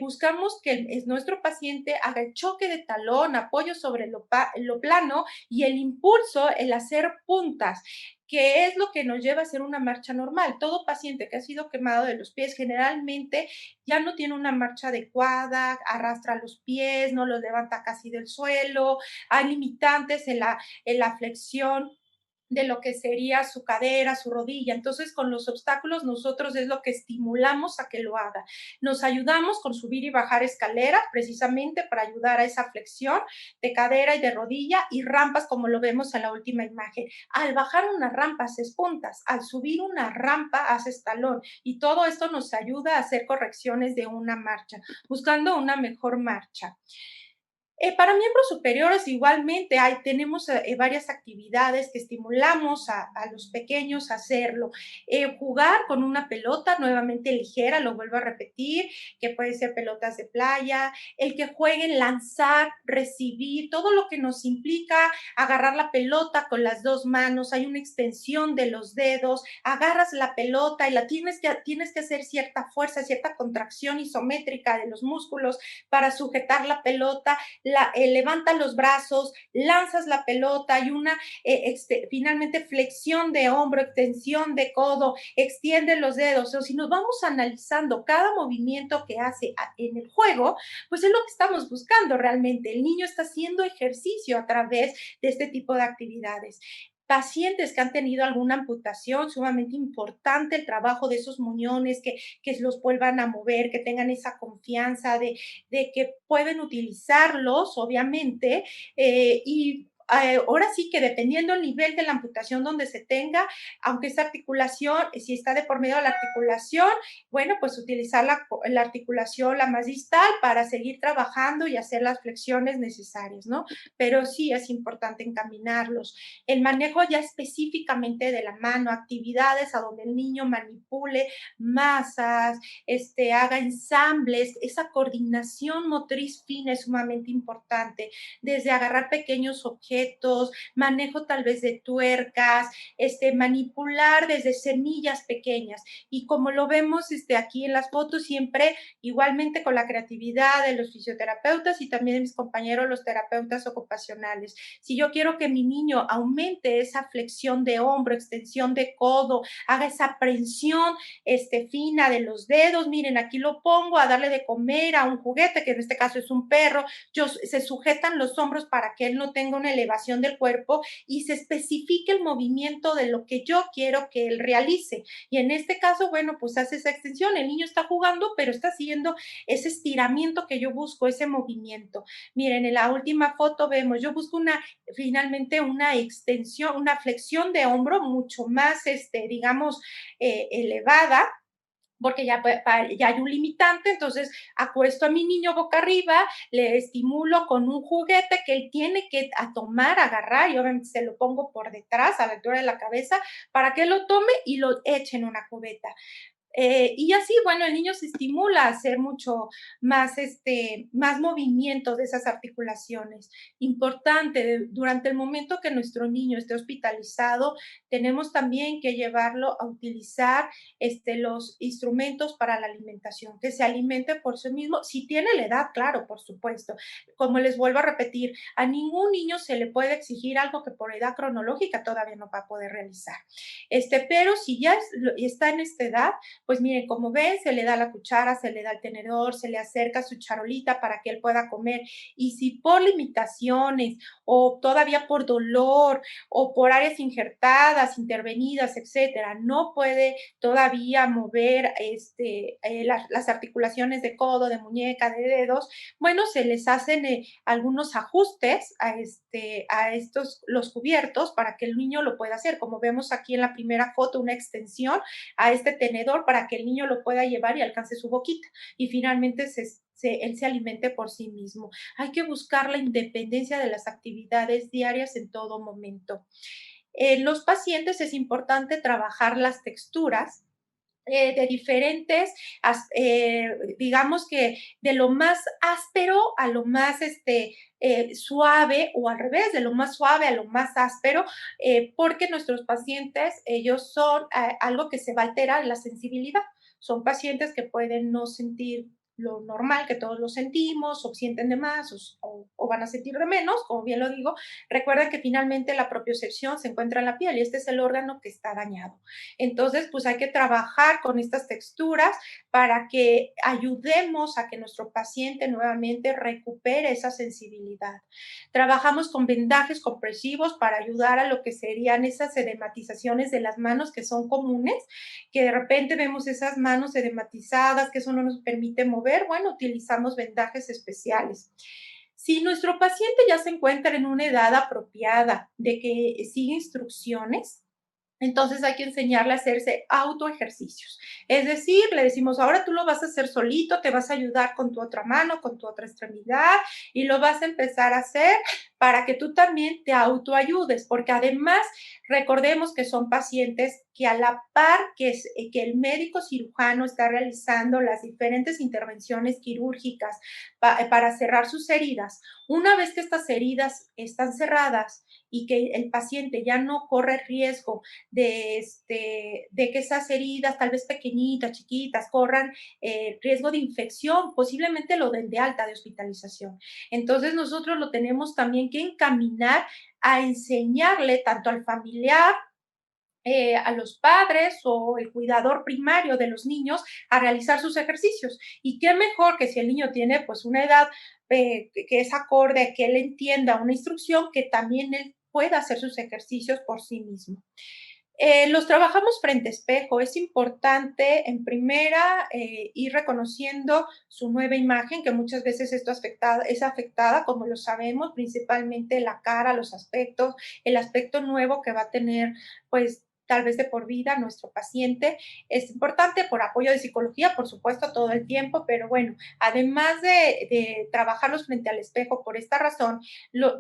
Buscamos que nuestro paciente haga el choque de talón, apoyo sobre lo plano y el impulso, el hacer puntas, que es lo que nos lleva a hacer una marcha normal. Todo paciente que ha sido quemado de los pies generalmente ya no tiene una marcha adecuada, arrastra los pies, no los levanta casi del suelo, hay limitantes en la flexión de lo que sería su cadera, su rodilla. Entonces, con los obstáculos nosotros es lo que estimulamos a que lo haga. Nos ayudamos con subir y bajar escaleras precisamente para ayudar a esa flexión de cadera y de rodilla y rampas como lo vemos en la última imagen. Al bajar una rampa haces puntas, al subir una rampa haces talón y todo esto nos ayuda a hacer correcciones de una marcha, buscando una mejor marcha. Para miembros superiores igualmente tenemos varias actividades que estimulamos a los pequeños a hacerlo. Jugar con una pelota nuevamente ligera, lo vuelvo a repetir, que puede ser pelotas de playa, el que jueguen lanzar, recibir, todo lo que nos implica agarrar la pelota con las dos manos, hay una extensión de los dedos, agarras la pelota y tienes que hacer cierta fuerza, cierta contracción isométrica de los músculos para sujetar la pelota. Levantas los brazos, lanzas la pelota y finalmente flexión de hombro, extensión de codo, extiende los dedos. O si nos vamos analizando cada movimiento que hace en el juego, pues es lo que estamos buscando realmente. El niño está haciendo ejercicio a través de este tipo de actividades. pacientes que han tenido alguna amputación, sumamente importante el trabajo de esos muñones, que los vuelvan a mover, que tengan esa confianza de que pueden utilizarlos, obviamente, y ahora sí que dependiendo del nivel de la amputación donde se tenga, aunque esa articulación, si está de por medio de la articulación, bueno, pues utilizar la articulación, la más distal, para seguir trabajando y hacer las flexiones necesarias, ¿no? Pero sí es importante encaminarlos. El manejo ya específicamente de la mano, actividades a donde el niño manipule masas, haga ensambles, esa coordinación motriz fina es sumamente importante, desde agarrar pequeños objetos, manejo tal vez de tuercas, manipular desde semillas pequeñas. Y como lo vemos aquí en las fotos, siempre igualmente con la creatividad de los fisioterapeutas y también de mis compañeros, los terapeutas ocupacionales. Si yo quiero que mi niño aumente esa flexión de hombro, extensión de codo, haga esa prensión fina de los dedos, miren, aquí lo pongo a darle de comer a un juguete, que en este caso es un perro, se sujetan los hombros para que él no tenga una elevación del cuerpo y se especifique el movimiento de lo que yo quiero que él realice. Y en este caso, bueno, pues hace esa extensión, el niño está jugando, pero está haciendo ese estiramiento que yo busco, ese movimiento. Miren, en la última foto vemos, yo busco finalmente una extensión, una flexión de hombro mucho más, digamos, elevada, porque ya hay un limitante, entonces acuesto a mi niño boca arriba, le estimulo con un juguete que él tiene que tomar, agarrar, y obviamente se lo pongo por detrás, a la altura de la cabeza, para que lo tome y lo eche en una cubeta. Y así, bueno, el niño se estimula a hacer mucho más, más movimientos de esas articulaciones. Importante, durante el momento que nuestro niño esté hospitalizado, tenemos también que llevarlo a utilizar los instrumentos para la alimentación, que se alimente por sí mismo, si tiene la edad, claro, por supuesto. Como les vuelvo a repetir, a ningún niño se le puede exigir algo que por edad cronológica todavía no va a poder realizar. Pero si ya está en esta edad, pues miren, como ven, se le da la cuchara, se le da el tenedor, se le acerca su charolita para que él pueda comer. Y si por limitaciones o todavía por dolor o por áreas injertadas, intervenidas, etcétera, no puede todavía mover las articulaciones de codo, de muñeca, de dedos, bueno, se les hacen algunos ajustes a estos, los cubiertos, para que el niño lo pueda hacer. Como vemos aquí en la primera foto, una extensión a este tenedor para que el niño lo pueda llevar y alcance su boquita y finalmente él se alimente por sí mismo. Hay que buscar la independencia de las actividades diarias en todo momento. En los pacientes es importante trabajar las texturas de diferentes, digamos que de lo más áspero a lo más suave, o al revés, de lo más suave a lo más áspero, porque nuestros pacientes, ellos son algo que se va a alterar la sensibilidad. Son pacientes que pueden no sentir lo normal, que todos lo sentimos, o sienten de más, o van a sentir de menos, como bien lo digo. Recuerda que finalmente la propiocepción se encuentra en la piel y este es el órgano que está dañado. Entonces, pues hay que trabajar con estas texturas para que ayudemos a que nuestro paciente nuevamente recupere esa sensibilidad. Trabajamos con vendajes compresivos para ayudar a lo que serían esas edematizaciones de las manos que son comunes, que de repente vemos esas manos edematizadas, que eso no nos permite mover. Bueno, utilizamos vendajes especiales. Si nuestro paciente ya se encuentra en una edad apropiada de que sigue instrucciones, entonces hay que enseñarle a hacerse autoejercicios. Es decir, le decimos, ahora tú lo vas a hacer solito, te vas a ayudar con tu otra mano, con tu otra extremidad y lo vas a empezar a hacer para que tú también te autoayudes, porque además recordemos que son pacientes que a la par que el médico cirujano está realizando las diferentes intervenciones quirúrgicas para cerrar sus heridas, una vez que estas heridas están cerradas y que el paciente ya no corre riesgo de que esas heridas, tal vez pequeñitas, chiquitas, corran riesgo de infección, posiblemente lo den de alta de hospitalización. Entonces nosotros lo tenemos también que encaminar a enseñarle tanto al familiar, a los padres o el cuidador primario de los niños a realizar sus ejercicios. Y qué mejor que si el niño tiene pues una edad que es acorde a que él entienda una instrucción, que también él pueda hacer sus ejercicios por sí mismo. Los trabajamos frente a espejo. Es importante, en primera, ir reconociendo su nueva imagen, que muchas veces esto es afectada, como lo sabemos, principalmente la cara, los aspectos, el aspecto nuevo que va a tener, pues, tal vez de por vida nuestro paciente. Es importante por apoyo de psicología, por supuesto, todo el tiempo, pero bueno, además de trabajarlos frente al espejo, por esta razón,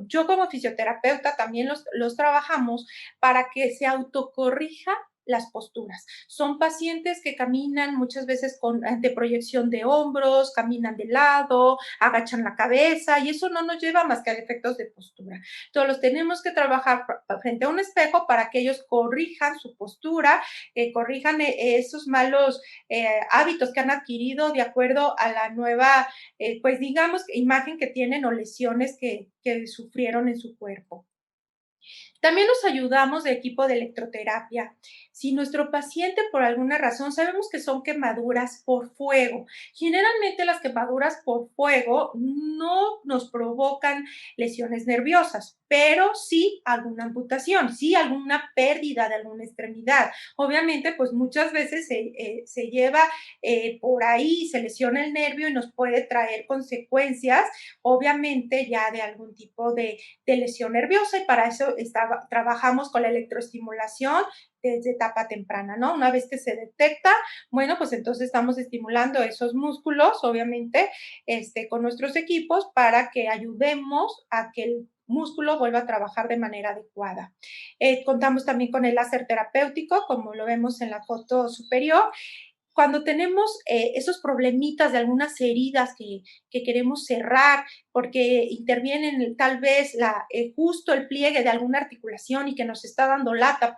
yo como fisioterapeuta también los trabajamos para que se autocorrija las posturas. Son pacientes que caminan muchas veces de proyección de hombros, caminan de lado, agachan la cabeza y eso no nos lleva más que a defectos de postura. Entonces los tenemos que trabajar frente a un espejo para que ellos corrijan su postura, corrijan esos malos hábitos que han adquirido de acuerdo a la nueva, pues digamos, imagen que tienen o lesiones que sufrieron en su cuerpo. También nos ayudamos de equipo de electroterapia. Si nuestro paciente por alguna razón sabemos que son quemaduras por fuego, generalmente las quemaduras por fuego no nos provocan lesiones nerviosas, pero sí alguna amputación, sí alguna pérdida de alguna extremidad. Obviamente, pues muchas veces se lleva por ahí, se lesiona el nervio y nos puede traer consecuencias, obviamente ya de algún tipo de lesión nerviosa y para eso trabajamos con la electroestimulación desde etapa temprana, ¿no? Una vez que se detecta, bueno, pues entonces estamos estimulando esos músculos, obviamente, con nuestros equipos para que ayudemos a que el músculo vuelva a trabajar de manera adecuada. Contamos también con el láser terapéutico, como lo vemos en la foto superior, cuando tenemos esos problemitas de algunas heridas que queremos cerrar porque intervienen tal vez justo el pliegue de alguna articulación y que nos está dando lata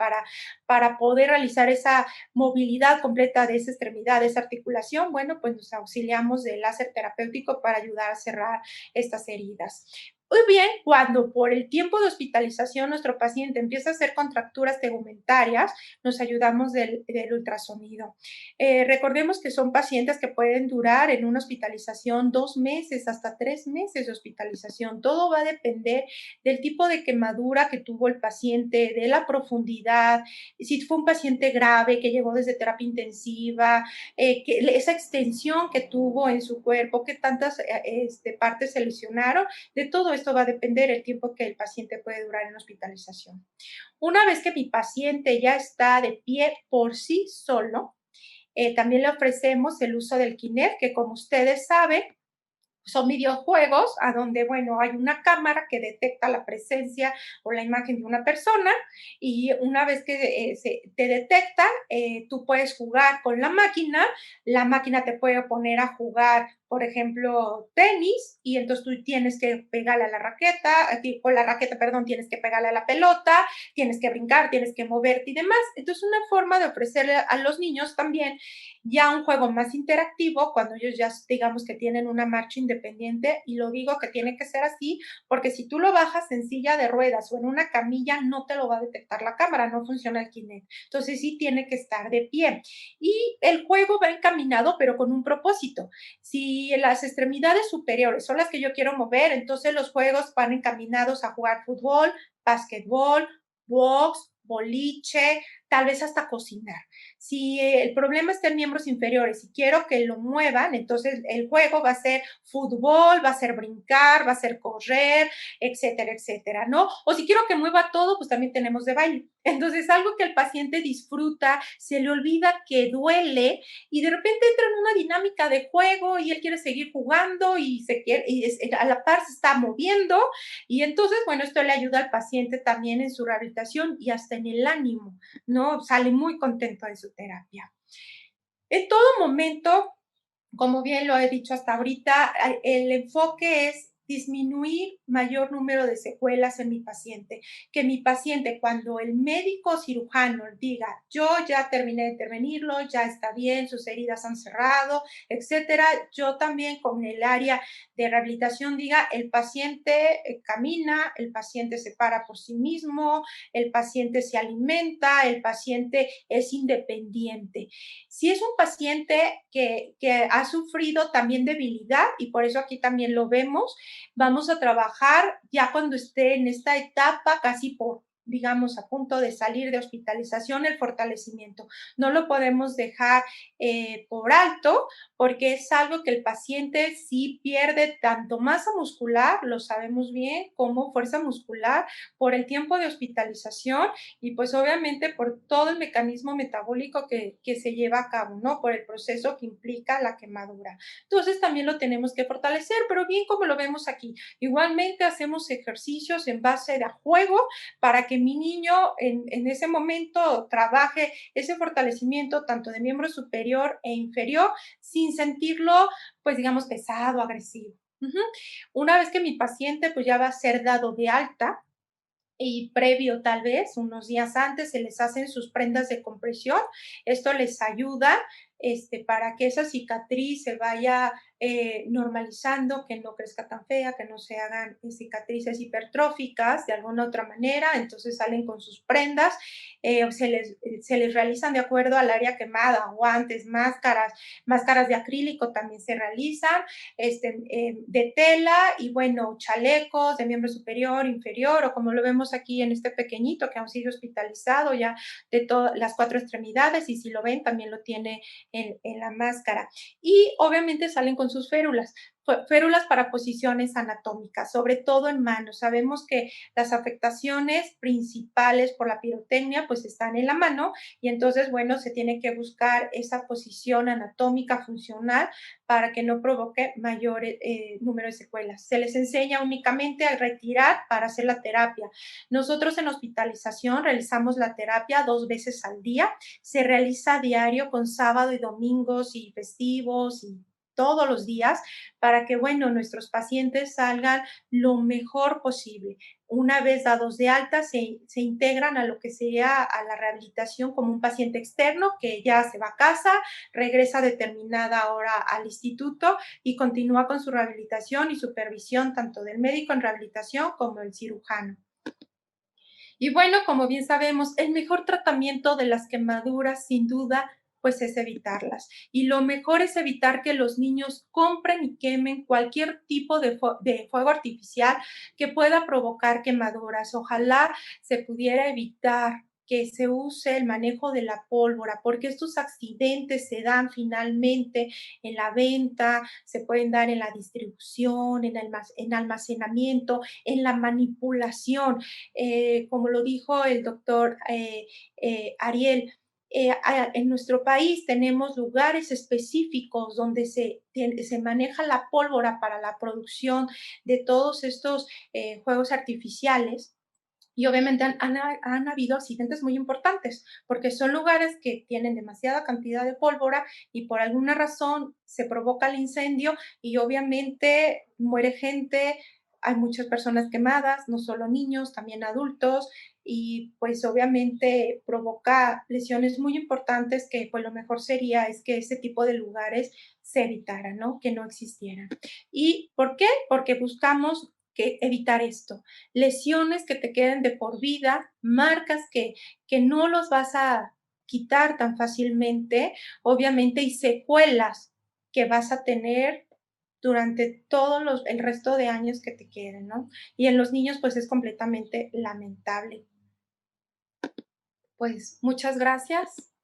para poder realizar esa movilidad completa de esa extremidad, de esa articulación, bueno, pues nos auxiliamos del láser terapéutico para ayudar a cerrar estas heridas. Muy bien, cuando por el tiempo de hospitalización nuestro paciente empieza a hacer contracturas tegumentarias, nos ayudamos del ultrasonido. Recordemos que son pacientes que pueden durar en una hospitalización 2 meses, hasta 3 meses de hospitalización. Todo va a depender del tipo de quemadura que tuvo el paciente, de la profundidad, si fue un paciente grave que llegó desde terapia intensiva, esa extensión que tuvo en su cuerpo, qué tantas partes se lesionaron. De todo esto va a depender el tiempo que el paciente puede durar en hospitalización. Una vez que mi paciente ya está de pie por sí solo, también le ofrecemos el uso del Kinect, que como ustedes saben, son videojuegos a donde, bueno, hay una cámara que detecta la presencia o la imagen de una persona y una vez que te detecta, tú puedes jugar con la máquina te puede poner a jugar, por ejemplo, tenis y entonces tú tienes que pegarle a la raqueta, con la raqueta, perdón, tienes que pegarle a la pelota, tienes que brincar, tienes que moverte y demás. Entonces, una forma de ofrecerle a los niños también ya un juego más interactivo cuando ellos ya digamos que tienen una marcha independiente y lo digo que tiene que ser así porque si tú lo bajas en silla de ruedas o en una camilla no te lo va a detectar la cámara, no funciona el Kinect. Entonces sí tiene que estar de pie y el juego va encaminado pero con un propósito. Si las extremidades superiores son las que yo quiero mover, entonces los juegos van encaminados a jugar fútbol, básquetbol, box, boliche, tal vez hasta cocinar. Si el problema está en miembros inferiores y quiero que lo muevan, entonces el juego va a ser fútbol, va a ser brincar, va a ser correr, etcétera, etcétera, ¿no? O si quiero que mueva todo, pues también tenemos de baile. Entonces, algo que el paciente disfruta, se le olvida que duele y de repente entra en una dinámica de juego y él quiere seguir jugando y a la par se está moviendo y entonces, bueno, esto le ayuda al paciente también en su rehabilitación y hasta en el ánimo, ¿no? Sale muy contento de su terapia. En todo momento, como bien lo he dicho hasta ahorita, el enfoque es disminuir mayor número de secuelas en mi paciente. Que mi paciente, cuando el médico cirujano diga, yo ya terminé de intervenirlo, ya está bien, sus heridas han cerrado, etcétera, yo también con el área de rehabilitación diga, el paciente camina, el paciente se para por sí mismo, el paciente se alimenta, el paciente es independiente. Si es un paciente que ha sufrido también debilidad, y por eso aquí también lo vemos, Vamos a trabajar ya cuando esté en esta etapa, casi digamos, a punto de salir de hospitalización, el fortalecimiento. No lo podemos dejar por alto porque es algo que el paciente sí pierde tanto masa muscular, lo sabemos bien, como fuerza muscular por el tiempo de hospitalización y pues obviamente por todo el mecanismo metabólico que se lleva a cabo, ¿no? Por el proceso que implica la quemadura. Entonces también lo tenemos que fortalecer, pero bien como lo vemos aquí. Igualmente hacemos ejercicios en base de juego para que mi niño en ese momento trabaje ese fortalecimiento tanto de miembro superior e inferior sin sentirlo, pues digamos, pesado, agresivo. Una vez que mi paciente pues ya va a ser dado de alta, y previo tal vez, unos días antes, se les hacen sus prendas de compresión. Esto les ayuda para que esa cicatriz se vaya normalizando, que no crezca tan fea, que no se hagan cicatrices hipertróficas de alguna otra manera. Entonces salen con sus prendas, se les realizan de acuerdo al área quemada, guantes, máscaras de acrílico también se realizan, de tela y bueno, chalecos de miembro superior, inferior o como lo vemos aquí en este pequeñito que aún sigue hospitalizado ya de todas las 4 extremidades y si lo ven también lo tiene en la máscara. Y obviamente salen con sus férulas para posiciones anatómicas, sobre todo en manos. Sabemos que las afectaciones principales por la pirotecnia pues están en la mano y entonces, bueno, se tiene que buscar esa posición anatómica funcional para que no provoque mayor número de secuelas. Se les enseña únicamente a retirar para hacer la terapia. Nosotros en hospitalización realizamos la terapia 2 veces al día. Se realiza a diario con sábado y domingos y festivos y todos los días para que, bueno, nuestros pacientes salgan lo mejor posible. Una vez dados de alta, se integran a lo que sería a la rehabilitación como un paciente externo que ya se va a casa, regresa a determinada hora al instituto y continúa con su rehabilitación y supervisión tanto del médico en rehabilitación como el cirujano. Y bueno, como bien sabemos, el mejor tratamiento de las quemaduras, sin duda, pues es evitarlas. Y lo mejor es evitar que los niños compren y quemen cualquier tipo de fuego artificial que pueda provocar quemaduras. Ojalá se pudiera evitar que se use el manejo de la pólvora, porque estos accidentes se dan finalmente en la venta, se pueden dar en la distribución, en almacenamiento, en la manipulación. Como lo dijo el doctor Ariel, en nuestro país tenemos lugares específicos donde se maneja la pólvora para la producción de todos estos juegos artificiales. Y obviamente han habido accidentes muy importantes, porque son lugares que tienen demasiada cantidad de pólvora y por alguna razón se provoca el incendio y obviamente muere gente, hay muchas personas quemadas, no solo niños, también adultos, y pues obviamente provoca lesiones muy importantes que pues lo mejor sería es que ese tipo de lugares se evitaran, ¿no? Que no existieran. ¿Y por qué? Porque buscamos evitar esto, lesiones que te queden de por vida, marcas que no los vas a quitar tan fácilmente, obviamente, y secuelas que vas a tener durante el resto de años que te queden, ¿no? Y en los niños, pues es completamente lamentable. Pues muchas gracias,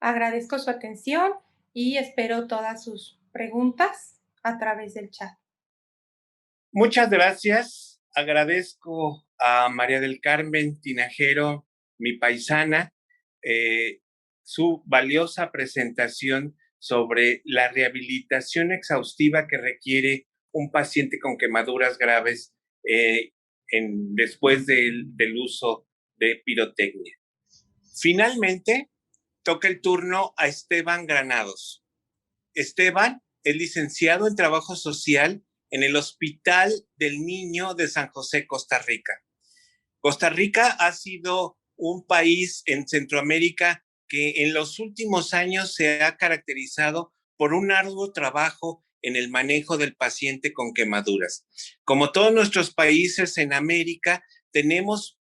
agradezco su atención y espero todas sus preguntas a través del chat. Muchas gracias. Agradezco a María del Carmen Tinajero, mi paisana, su valiosa presentación sobre la rehabilitación exhaustiva que requiere un paciente con quemaduras graves después del uso de pirotecnia. Finalmente, toca el turno a Esteban Granados. Esteban es licenciado en Trabajo Social en el Hospital del Niño de San José, Costa Rica. Costa Rica ha sido un país en Centroamérica que en los últimos años se ha caracterizado por un arduo trabajo en el manejo del paciente con quemaduras. Como todos nuestros países en América, tenemos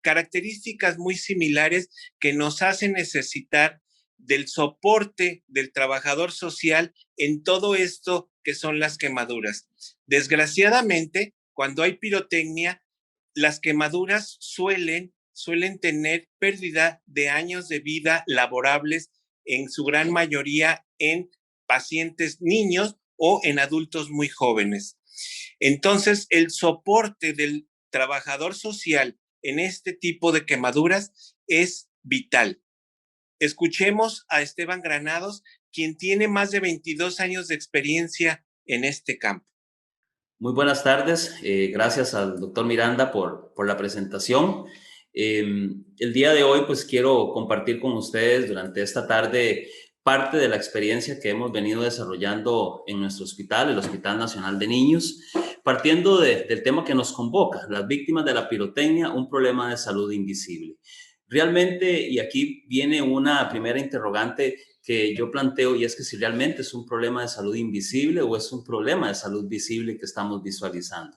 características muy similares que nos hacen necesitar del soporte del trabajador social en todo esto que son las quemaduras. Desgraciadamente, cuando hay pirotecnia, las quemaduras suelen tener pérdida de años de vida laborables, en su gran mayoría en pacientes niños o en adultos muy jóvenes. Entonces, el soporte del trabajador social en este tipo de quemaduras es vital. Escuchemos a Esteban Granados, quien tiene más de 22 años de experiencia en este campo. Muy buenas tardes. Gracias al doctor Miranda por la presentación. El día de hoy, pues quiero compartir con ustedes durante esta tarde parte de la experiencia que hemos venido desarrollando en nuestro hospital, el Hospital Nacional de Niños, partiendo del tema que nos convoca, las víctimas de la pirotecnia, un problema de salud invisible. Realmente, y aquí viene una primera interrogante que yo planteo, y es que si realmente es un problema de salud invisible o es un problema de salud visible que estamos visualizando.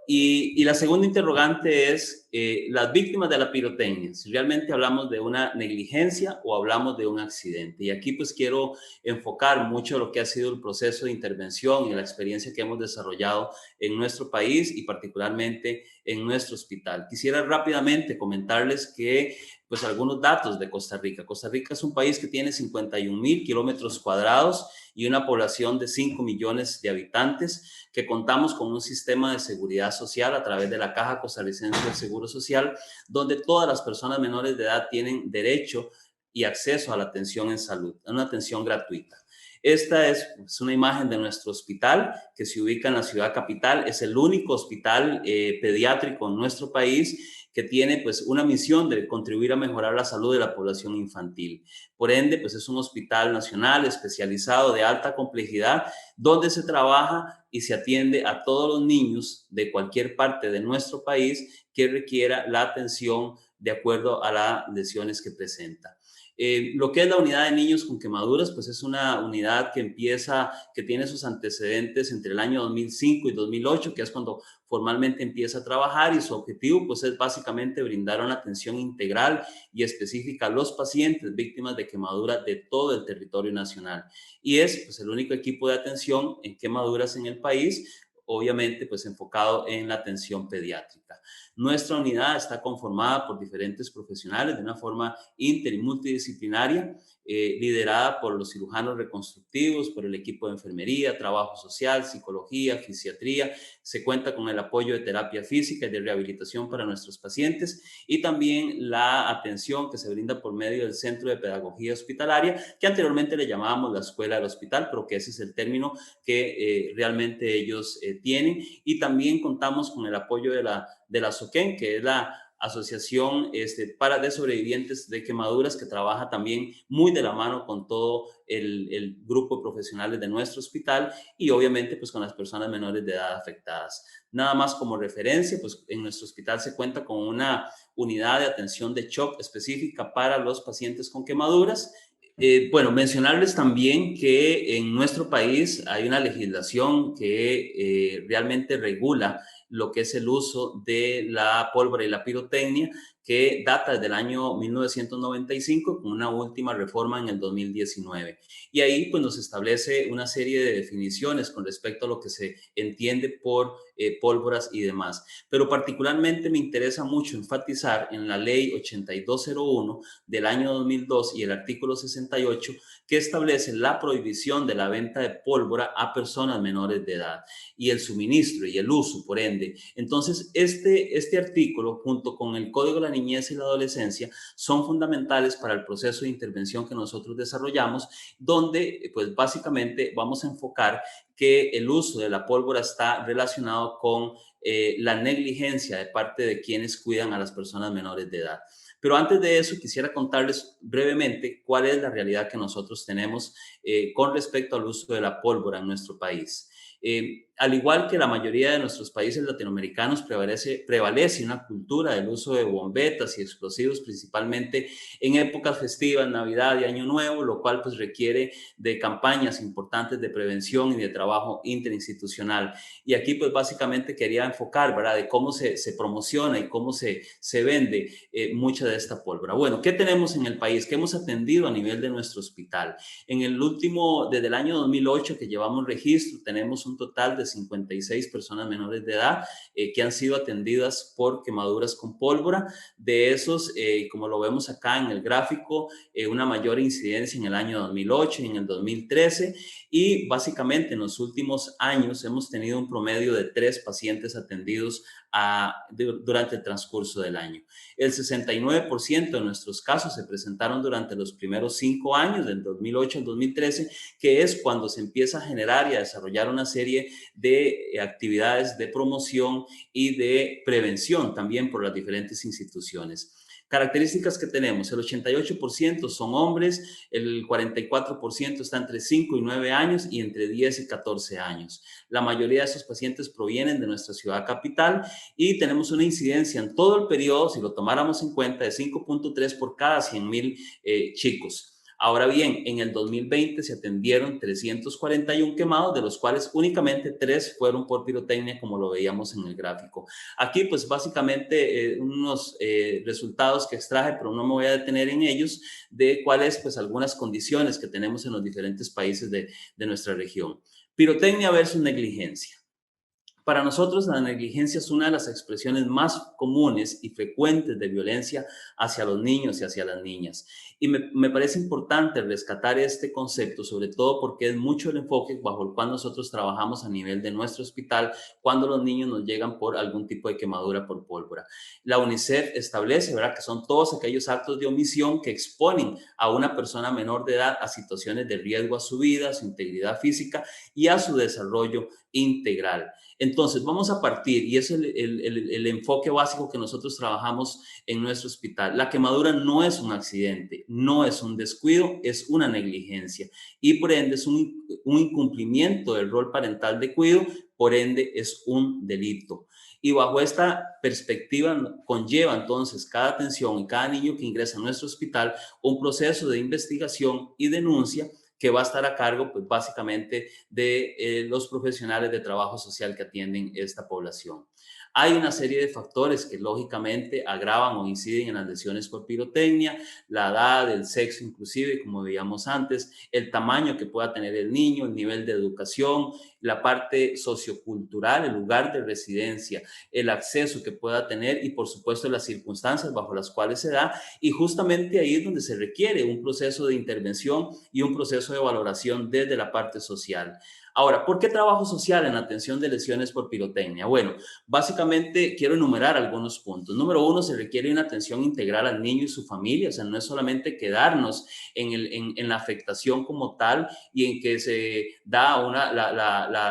Y la segunda interrogante es las víctimas de la pirotecnia, si realmente hablamos de una negligencia o hablamos de un accidente. Y aquí pues quiero enfocar mucho lo que ha sido el proceso de intervención y la experiencia que hemos desarrollado en nuestro país y particularmente en nuestro hospital. Quisiera rápidamente comentarles que pues algunos datos de Costa Rica. Costa Rica es un país que tiene 51,000 kilómetros cuadrados y una población de 5 millones de habitantes, que contamos con un sistema de seguridad social a través de la Caja Costarricense del Seguro Social, donde todas las personas menores de edad tienen derecho y acceso a la atención en salud, a una atención gratuita. Esta es una imagen de nuestro hospital que se ubica en la ciudad capital. Es el único hospital pediátrico en nuestro país que tiene pues una misión de contribuir a mejorar la salud de la población infantil. Por ende, pues es un hospital nacional especializado de alta complejidad donde se trabaja y se atiende a todos los niños de cualquier parte de nuestro país que requiera la atención de acuerdo a las lesiones que presenta. Lo que es la unidad de niños con quemaduras, pues es una unidad que tiene sus antecedentes entre el año 2005 y 2008, que es cuando formalmente empieza a trabajar, y su objetivo pues es básicamente brindar una atención integral y específica a los pacientes víctimas de quemaduras de todo el territorio nacional. Y es pues el único equipo de atención en quemaduras en el país, obviamente pues enfocado en la atención pediátrica. Nuestra unidad está conformada por diferentes profesionales de una forma inter y multidisciplinaria, liderada por los cirujanos reconstructivos, por el equipo de enfermería, trabajo social, psicología, fisiatría. Se cuenta con el apoyo de terapia física y de rehabilitación para nuestros pacientes y también la atención que se brinda por medio del Centro de Pedagogía Hospitalaria, que anteriormente le llamábamos la Escuela del Hospital, pero que ese es el término que realmente ellos tienen. Y también contamos con el apoyo de la SOQUEN, que es la Asociación de Sobrevivientes de Quemaduras, que trabaja también muy de la mano con todo el grupo de profesionales de nuestro hospital y obviamente pues con las personas menores de edad afectadas. Nada más como referencia, pues en nuestro hospital se cuenta con una unidad de atención de shock específica para los pacientes con quemaduras. Bueno, mencionarles también que en nuestro país hay una legislación que realmente regula lo que es el uso de la pólvora y la pirotecnia, que data desde el año 1995 con una última reforma en el 2019. Y ahí pues nos establece una serie de definiciones con respecto a lo que se entiende por pólvoras y demás. Pero particularmente me interesa mucho enfatizar en la ley 8201 del año 2002 y el artículo 68 que establece la prohibición de la venta de pólvora a personas menores de edad y el suministro y el uso, por ende. Entonces, este artículo, junto con el Código de la Niñez y la Adolescencia, son fundamentales para el proceso de intervención que nosotros desarrollamos, donde, pues, básicamente vamos a enfocar que el uso de la pólvora está relacionado con la negligencia de parte de quienes cuidan a las personas menores de edad. Pero antes de eso, quisiera contarles brevemente cuál es la realidad que nosotros tenemos con respecto al uso de la pólvora en nuestro país. Al igual que la mayoría de nuestros países latinoamericanos, prevalece una cultura del uso de bombetas y explosivos, principalmente en épocas festivas, Navidad y Año Nuevo, lo cual pues requiere de campañas importantes de prevención y de trabajo interinstitucional. Y aquí pues básicamente quería enfocar, ¿verdad?, de cómo se promociona y cómo se vende mucha de esta pólvora. Bueno, ¿qué tenemos en el país? ¿Qué hemos atendido a nivel de nuestro hospital? Desde el año 2008 que llevamos registro, tenemos un total de 56 personas menores de edad que han sido atendidas por quemaduras con pólvora. De esos, como lo vemos acá en el gráfico, una mayor incidencia en el año 2008 y en el 2013. Y básicamente en los últimos años hemos tenido un promedio de 3 pacientes atendidos durante el transcurso del año. El 69% de nuestros casos se presentaron durante los primeros 5 años, del 2008 al 2013, que es cuando se empieza a generar y a desarrollar una serie de actividades de promoción y de prevención también por las diferentes instituciones. Características que tenemos: el 88% son hombres, el 44% está entre 5 y 9 años y entre 10 y 14 años. La mayoría de esos pacientes provienen de nuestra ciudad capital y tenemos una incidencia en todo el periodo, si lo tomáramos en cuenta, de 5.3 por cada 100,000 chicos. Ahora bien, en el 2020 se atendieron 341 quemados, de los cuales únicamente 3 fueron por pirotecnia, como lo veíamos en el gráfico. Aquí, pues básicamente unos resultados que extraje, pero no me voy a detener en ellos, de cuáles, pues algunas condiciones que tenemos en los diferentes países de nuestra región. Pirotecnia versus negligencia. Para nosotros, la negligencia es una de las expresiones más comunes y frecuentes de violencia hacia los niños y hacia las niñas. Y me parece importante rescatar este concepto, sobre todo porque es mucho el enfoque bajo el cual nosotros trabajamos a nivel de nuestro hospital cuando los niños nos llegan por algún tipo de quemadura por pólvora. La UNICEF establece, ¿verdad?, que son todos aquellos actos de omisión que exponen a una persona menor de edad a situaciones de riesgo a su vida, a su integridad física y a su desarrollo integral. Entonces, vamos a partir, y es el enfoque básico que nosotros trabajamos en nuestro hospital. La quemadura no es un accidente, no es un descuido, es una negligencia. Y por ende es un incumplimiento del rol parental de cuidado, por ende es un delito. Y bajo esta perspectiva conlleva entonces cada atención y cada niño que ingresa a nuestro hospital un proceso de investigación y denuncia que va a estar a cargo, pues básicamente, de los profesionales de trabajo social que atienden esta población. Hay una serie de factores que lógicamente agravan o inciden en las lesiones por pirotecnia: la edad, el sexo inclusive, como veíamos antes, el tamaño que pueda tener el niño, el nivel de educación, la parte sociocultural, el lugar de residencia, el acceso que pueda tener y por supuesto las circunstancias bajo las cuales se da. Y justamente ahí es donde se requiere un proceso de intervención y un proceso de valoración desde la parte social. Ahora, ¿por qué trabajo social en atención de lesiones por pirotecnia? Bueno, básicamente quiero enumerar algunos puntos. Número 1, se requiere una atención integral al niño y su familia. O sea, no es solamente quedarnos en la afectación como tal y en que se da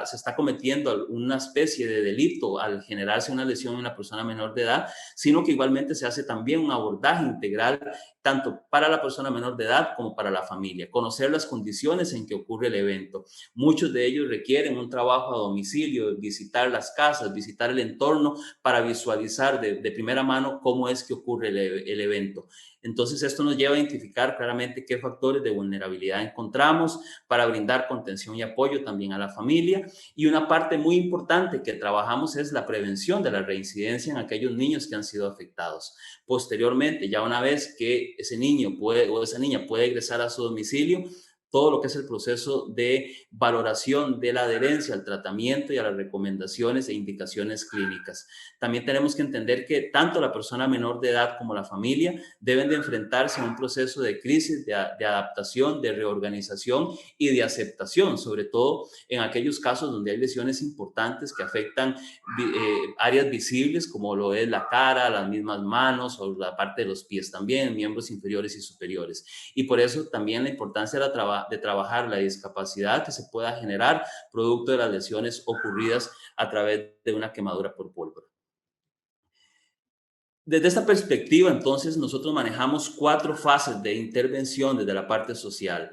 se está cometiendo una especie de delito al generarse una lesión en una persona menor de edad, sino que igualmente se hace también un abordaje integral tanto para la persona menor de edad como para la familia. Conocer las condiciones en que ocurre el evento. Muchos de ellos requieren un trabajo a domicilio, visitar las casas, visitar el entorno para visualizar de primera mano cómo es que ocurre el evento. Entonces, esto nos lleva a identificar claramente qué factores de vulnerabilidad encontramos para brindar contención y apoyo también a la familia. Y una parte muy importante que trabajamos es la prevención de la reincidencia en aquellos niños que han sido afectados. Posteriormente, ya una vez que ese niño o esa niña puede ingresar a su domicilio, todo lo que es el proceso de valoración de la adherencia al tratamiento y a las recomendaciones e indicaciones clínicas. También tenemos que entender que tanto la persona menor de edad como la familia deben de enfrentarse a un proceso de crisis, de adaptación, de reorganización y de aceptación, sobre todo en aquellos casos donde hay lesiones importantes que afectan áreas visibles como lo es la cara, las mismas manos o la parte de los pies también, miembros inferiores y superiores. Y por eso también la importancia de trabajar la discapacidad que se pueda generar producto de las lesiones ocurridas a través de una quemadura por pólvora. Desde esta perspectiva, entonces, nosotros manejamos 4 fases de intervención desde la parte social.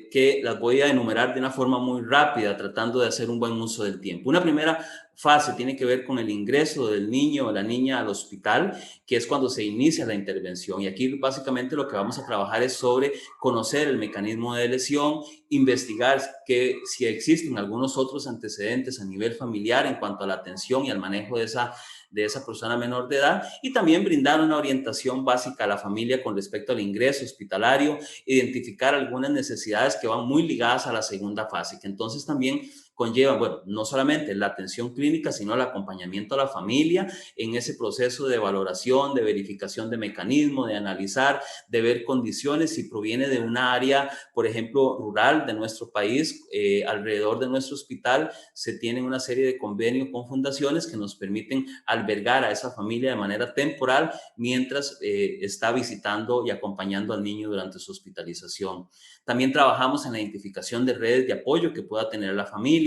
que las voy a enumerar de una forma muy rápida, tratando de hacer un buen uso del tiempo. Una primera fase tiene que ver con el ingreso del niño o la niña al hospital, que es cuando se inicia la intervención. Y aquí básicamente lo que vamos a trabajar es sobre conocer el mecanismo de lesión, investigar si existen algunos otros antecedentes a nivel familiar en cuanto a la atención y al manejo de esa persona menor de edad, y también brindar una orientación básica a la familia con respecto al ingreso hospitalario, identificar algunas necesidades que van muy ligadas a la segunda fase, que entonces también conllevan, bueno, no solamente la atención clínica, sino el acompañamiento a la familia en ese proceso de valoración, de verificación de mecanismos, de analizar, de ver condiciones, si proviene de una área, por ejemplo, rural de nuestro país, alrededor de nuestro hospital se tienen una serie de convenios con fundaciones que nos permiten albergar a esa familia de manera temporal mientras está visitando y acompañando al niño durante su hospitalización. También trabajamos en la identificación de redes de apoyo que pueda tener la familia,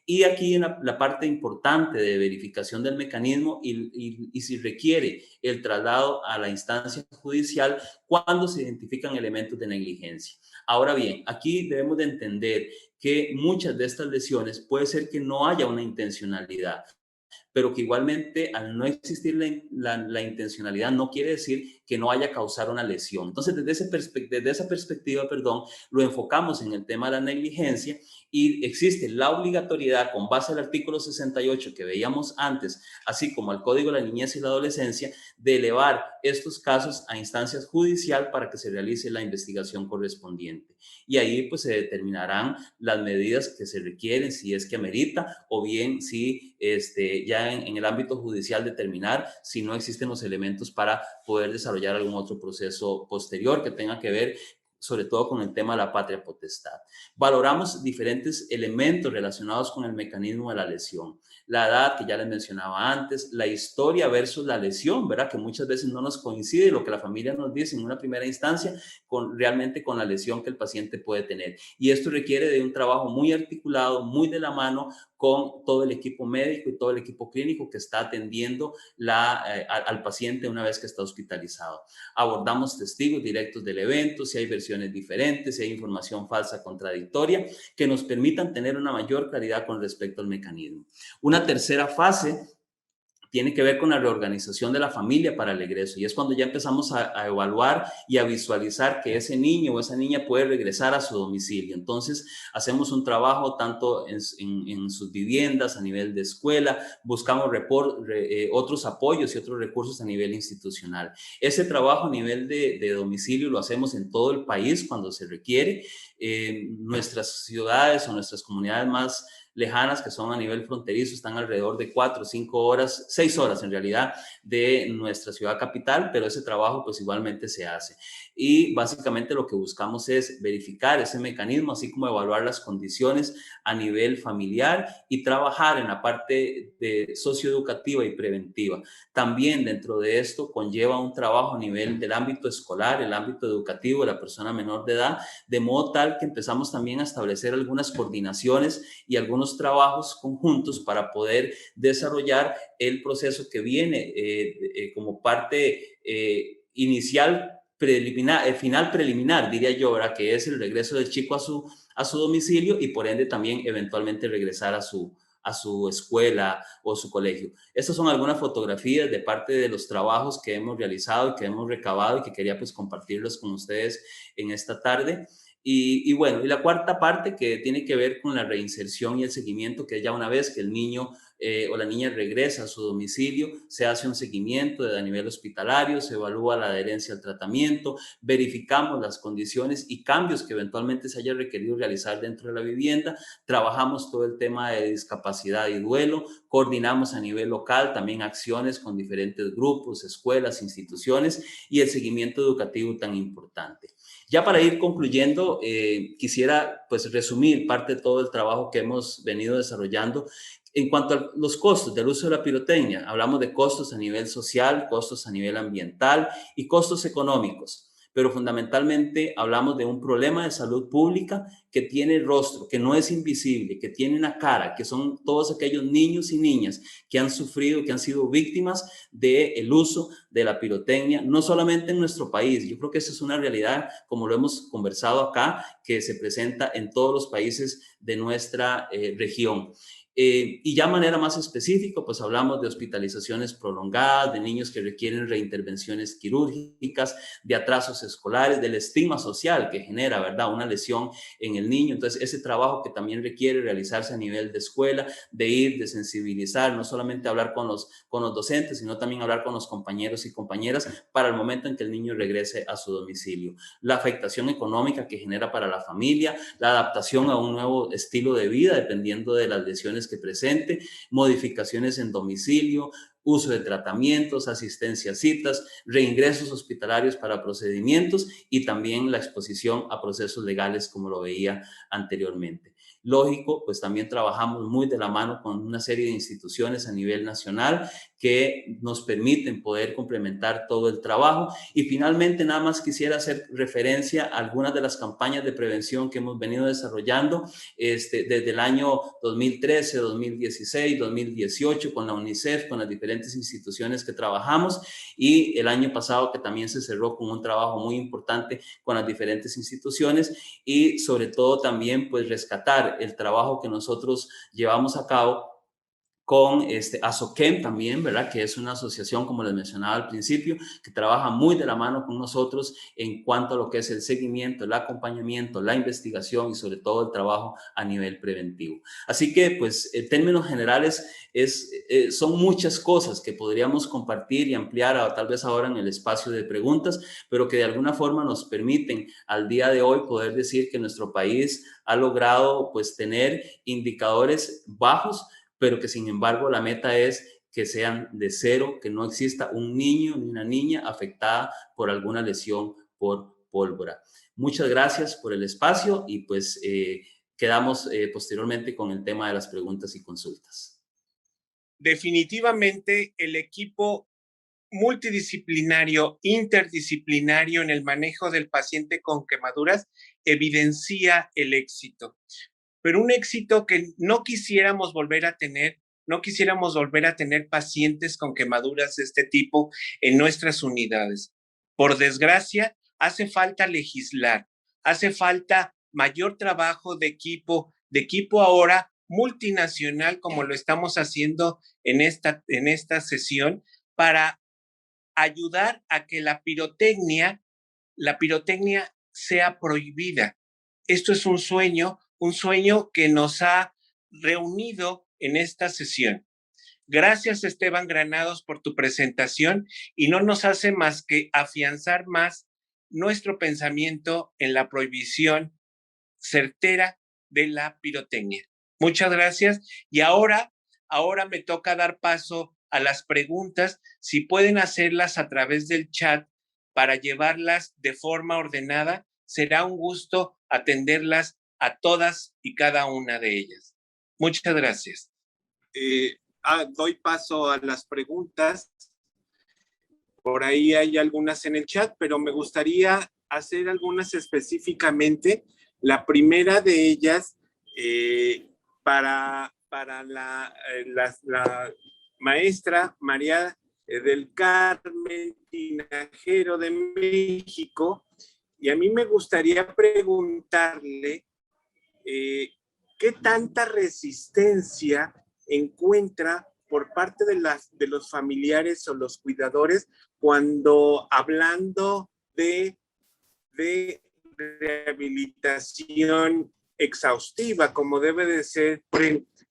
y aquí en la parte importante de verificación del mecanismo y si requiere el traslado a la instancia judicial cuando se identifican elementos de negligencia. Ahora bien, aquí debemos de entender que muchas de estas lesiones puede ser que no haya una intencionalidad, pero que igualmente al no existir la intencionalidad no quiere decir que no haya a causar una lesión. Entonces, desde esa perspectiva, lo enfocamos en el tema de la negligencia, y existe la obligatoriedad con base al artículo 68 que veíamos antes, así como al Código de la Niñez y la Adolescencia, de elevar estos casos a instancias judicial para que se realice la investigación correspondiente. Y ahí pues se determinarán las medidas que se requieren, si es que amerita, o bien si ya en el ámbito judicial determinar si no existen los elementos para poder desarrollar algún otro proceso posterior que tenga que ver sobre todo con el tema de la patria potestad. Valoramos diferentes elementos relacionados con el mecanismo de la lesión. La edad, que ya les mencionaba antes, la historia versus la lesión, ¿verdad? Que muchas veces no nos coincide lo que la familia nos dice en una primera instancia realmente con la lesión que el paciente puede tener. Y esto requiere de un trabajo muy articulado, muy de la mano con todo el equipo médico y todo el equipo clínico que está atendiendo al paciente una vez que está hospitalizado. Abordamos testigos directos del evento, si hay versiones diferentes, si hay información falsa contradictoria, que nos permitan tener una mayor claridad con respecto al mecanismo. Una tercera fase tiene que ver con la reorganización de la familia para el egreso, y es cuando ya empezamos a evaluar y a visualizar que ese niño o esa niña puede regresar a su domicilio. Entonces, hacemos un trabajo tanto en sus viviendas, a nivel de escuela, buscamos otros apoyos y otros recursos a nivel institucional. Ese trabajo a nivel de domicilio lo hacemos en todo el país cuando se requiere. Nuestras ciudades o nuestras comunidades más lejanas, que son a nivel fronterizo, están alrededor de 4 o 5 horas, 6 horas en realidad, de nuestra ciudad capital, pero ese trabajo pues igualmente se hace. Y básicamente lo que buscamos es verificar ese mecanismo, así como evaluar las condiciones a nivel familiar y trabajar en la parte socioeducativa y preventiva. También dentro de esto conlleva un trabajo a nivel del ámbito escolar, el ámbito educativo de la persona menor de edad, de modo tal que empezamos también a establecer algunas coordinaciones y algunos trabajos conjuntos para poder desarrollar el proceso que viene como parte inicial, final preliminar, diría yo, ¿verdad? Que es el regreso del chico a su domicilio y por ende también eventualmente regresar a su escuela o su colegio. Estas son algunas fotografías de parte de los trabajos que hemos realizado y que hemos recabado y que quería pues compartirlos con ustedes en esta tarde. Y bueno, y la cuarta parte que tiene que ver con la reinserción y el seguimiento, que ya una vez que el niño o la niña regresa a su domicilio, se hace un seguimiento a nivel hospitalario, se evalúa la adherencia al tratamiento, verificamos las condiciones y cambios que eventualmente se haya requerido realizar dentro de la vivienda, trabajamos todo el tema de discapacidad y duelo, coordinamos a nivel local también acciones con diferentes grupos, escuelas, instituciones y el seguimiento educativo tan importante. Ya para ir concluyendo, quisiera pues resumir parte de todo el trabajo que hemos venido desarrollando. En cuanto a los costos del uso de la pirotecnia, hablamos de costos a nivel social, costos a nivel ambiental y costos económicos. pero fundamentalmente hablamos de un problema de salud pública que tiene rostro, que no es invisible, que tiene una cara, que son todos aquellos niños y niñas que han sufrido, que han sido víctimas del uso de la pirotecnia, no solamente en nuestro país. Yo creo que esa es una realidad, como lo hemos conversado acá, que se presenta en todos los países de nuestra región. Y ya de manera más específica, pues hablamos de hospitalizaciones prolongadas, de niños que requieren reintervenciones quirúrgicas, de atrasos escolares, del estigma social que genera, ¿verdad?, una lesión en el niño. Entonces, ese trabajo que también requiere realizarse a nivel de escuela, de sensibilizar, no solamente hablar con los docentes, sino también hablar con los compañeros y compañeras para el momento en que el niño regrese a su domicilio. La afectación económica que genera para la familia, la adaptación a un nuevo estilo de vida, dependiendo de las lesiones que presente, modificaciones en domicilio, uso de tratamientos, asistencia a citas, reingresos hospitalarios para procedimientos y también la exposición a procesos legales, como lo veía anteriormente. Lógico, pues también trabajamos muy de la mano con una serie de instituciones a nivel nacional que nos permiten poder complementar todo el trabajo. Y finalmente, nada más quisiera hacer referencia a algunas de las campañas de prevención que hemos venido desarrollando desde el año 2013, 2016, 2018, con la UNICEF, con las diferentes instituciones que trabajamos, y el año pasado que también se cerró con un trabajo muy importante con las diferentes instituciones, y sobre todo también pues rescatar el trabajo que nosotros llevamos a cabo con ASOQUEM también, ¿verdad? Que es una asociación, como les mencionaba al principio, que trabaja muy de la mano con nosotros en cuanto a lo que es el seguimiento, el acompañamiento, la investigación y sobre todo el trabajo a nivel preventivo. Así que, pues, en términos generales, son muchas cosas que podríamos compartir y ampliar tal vez ahora en el espacio de preguntas, pero que de alguna forma nos permiten al día de hoy poder decir que nuestro país ha logrado, pues, tener indicadores bajos, pero que sin embargo la meta es que sean de cero, que no exista un niño ni una niña afectada por alguna lesión por pólvora. Muchas gracias por el espacio y pues quedamos posteriormente con el tema de las preguntas y consultas. Definitivamente el equipo multidisciplinario, interdisciplinario en el manejo del paciente con quemaduras evidencia el éxito. Pero un éxito que no quisiéramos volver a tener pacientes con quemaduras de este tipo en nuestras unidades. Por desgracia, hace falta legislar, hace falta mayor trabajo de equipo ahora multinacional, como lo estamos haciendo en esta sesión, para ayudar a que la pirotecnia sea prohibida. Esto es un sueño que nos ha reunido en esta sesión. Gracias, Esteban Granados, por tu presentación, y no nos hace más que afianzar más nuestro pensamiento en la prohibición certera de la pirotecnia. Muchas gracias. Y ahora me toca dar paso a las preguntas. Si pueden hacerlas a través del chat para llevarlas de forma ordenada, será un gusto atenderlas a todas y cada una de ellas. Muchas gracias. Doy paso a las preguntas. Por ahí hay algunas en el chat, pero me gustaría hacer algunas específicamente. La primera de ellas, para la maestra María del Carmen Tinajero de México, y a mí me gustaría preguntarle qué tanta resistencia encuentra por parte de los familiares o los cuidadores cuando hablando de rehabilitación exhaustiva, como debe de ser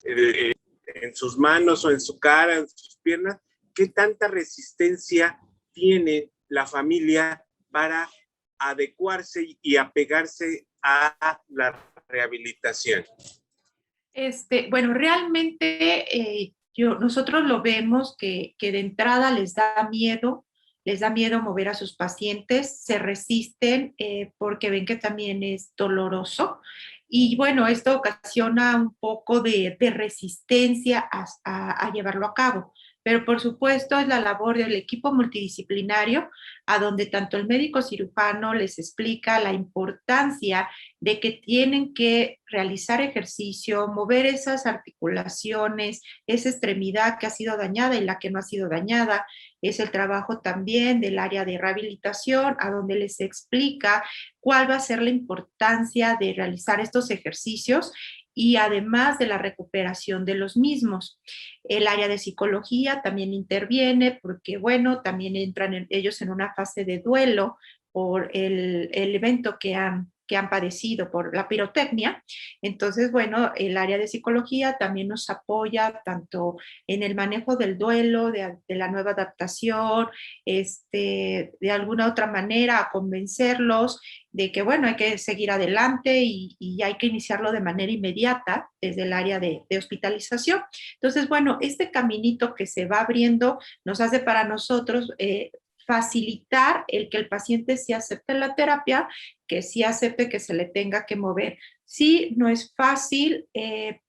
en sus manos o en su cara, en sus piernas. ¿Qué tanta resistencia tiene la familia para adecuarse y apegarse a la rehabilitación? Bueno, realmente nosotros lo vemos que de entrada les da miedo mover a sus pacientes, se resisten porque ven que también es doloroso. Y bueno, esto ocasiona un poco de resistencia a llevarlo a cabo. Pero por supuesto es la labor del equipo multidisciplinario, a donde tanto el médico cirujano les explica la importancia de que tienen que realizar ejercicio, mover esas articulaciones, esa extremidad que ha sido dañada y la que no ha sido dañada. Es el trabajo también del área de rehabilitación, a donde les explica cuál va a ser la importancia de realizar estos ejercicios y además de la recuperación de los mismos. El área de psicología también interviene porque, bueno, también entran ellos en una fase de duelo por el evento que han padecido por la pirotecnia. Entonces, bueno, el área de psicología también nos apoya tanto en el manejo del duelo, de la nueva adaptación, de alguna otra manera a convencerlos de que, bueno, hay que seguir adelante y hay que iniciarlo de manera inmediata desde el área de hospitalización. Entonces, bueno, este caminito que se va abriendo nos hace para nosotros facilitar el que el paciente sí acepte la terapia, que sí acepte que se le tenga que mover. Sí, no es fácil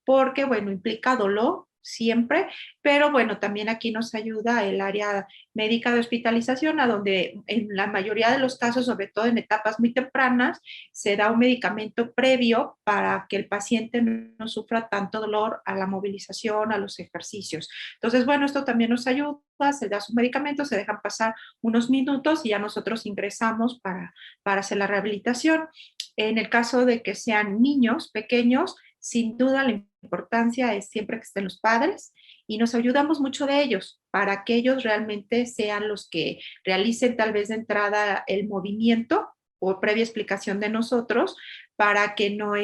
porque, bueno, implica dolor siempre, pero bueno, también aquí nos ayuda el área médica de hospitalización, a donde en la mayoría de los casos, sobre todo en etapas muy tempranas, se da un medicamento previo para que el paciente no sufra tanto dolor a la movilización, a los ejercicios. Entonces, bueno, esto también nos ayuda, se da su medicamento, se dejan pasar unos minutos y ya nosotros ingresamos para hacer la rehabilitación. En el caso de que sean niños pequeños, sin duda la importancia es siempre que estén los padres y nos ayudamos mucho de ellos para que ellos realmente sean los que realicen tal vez de entrada el movimiento o previa explicación de nosotros para que no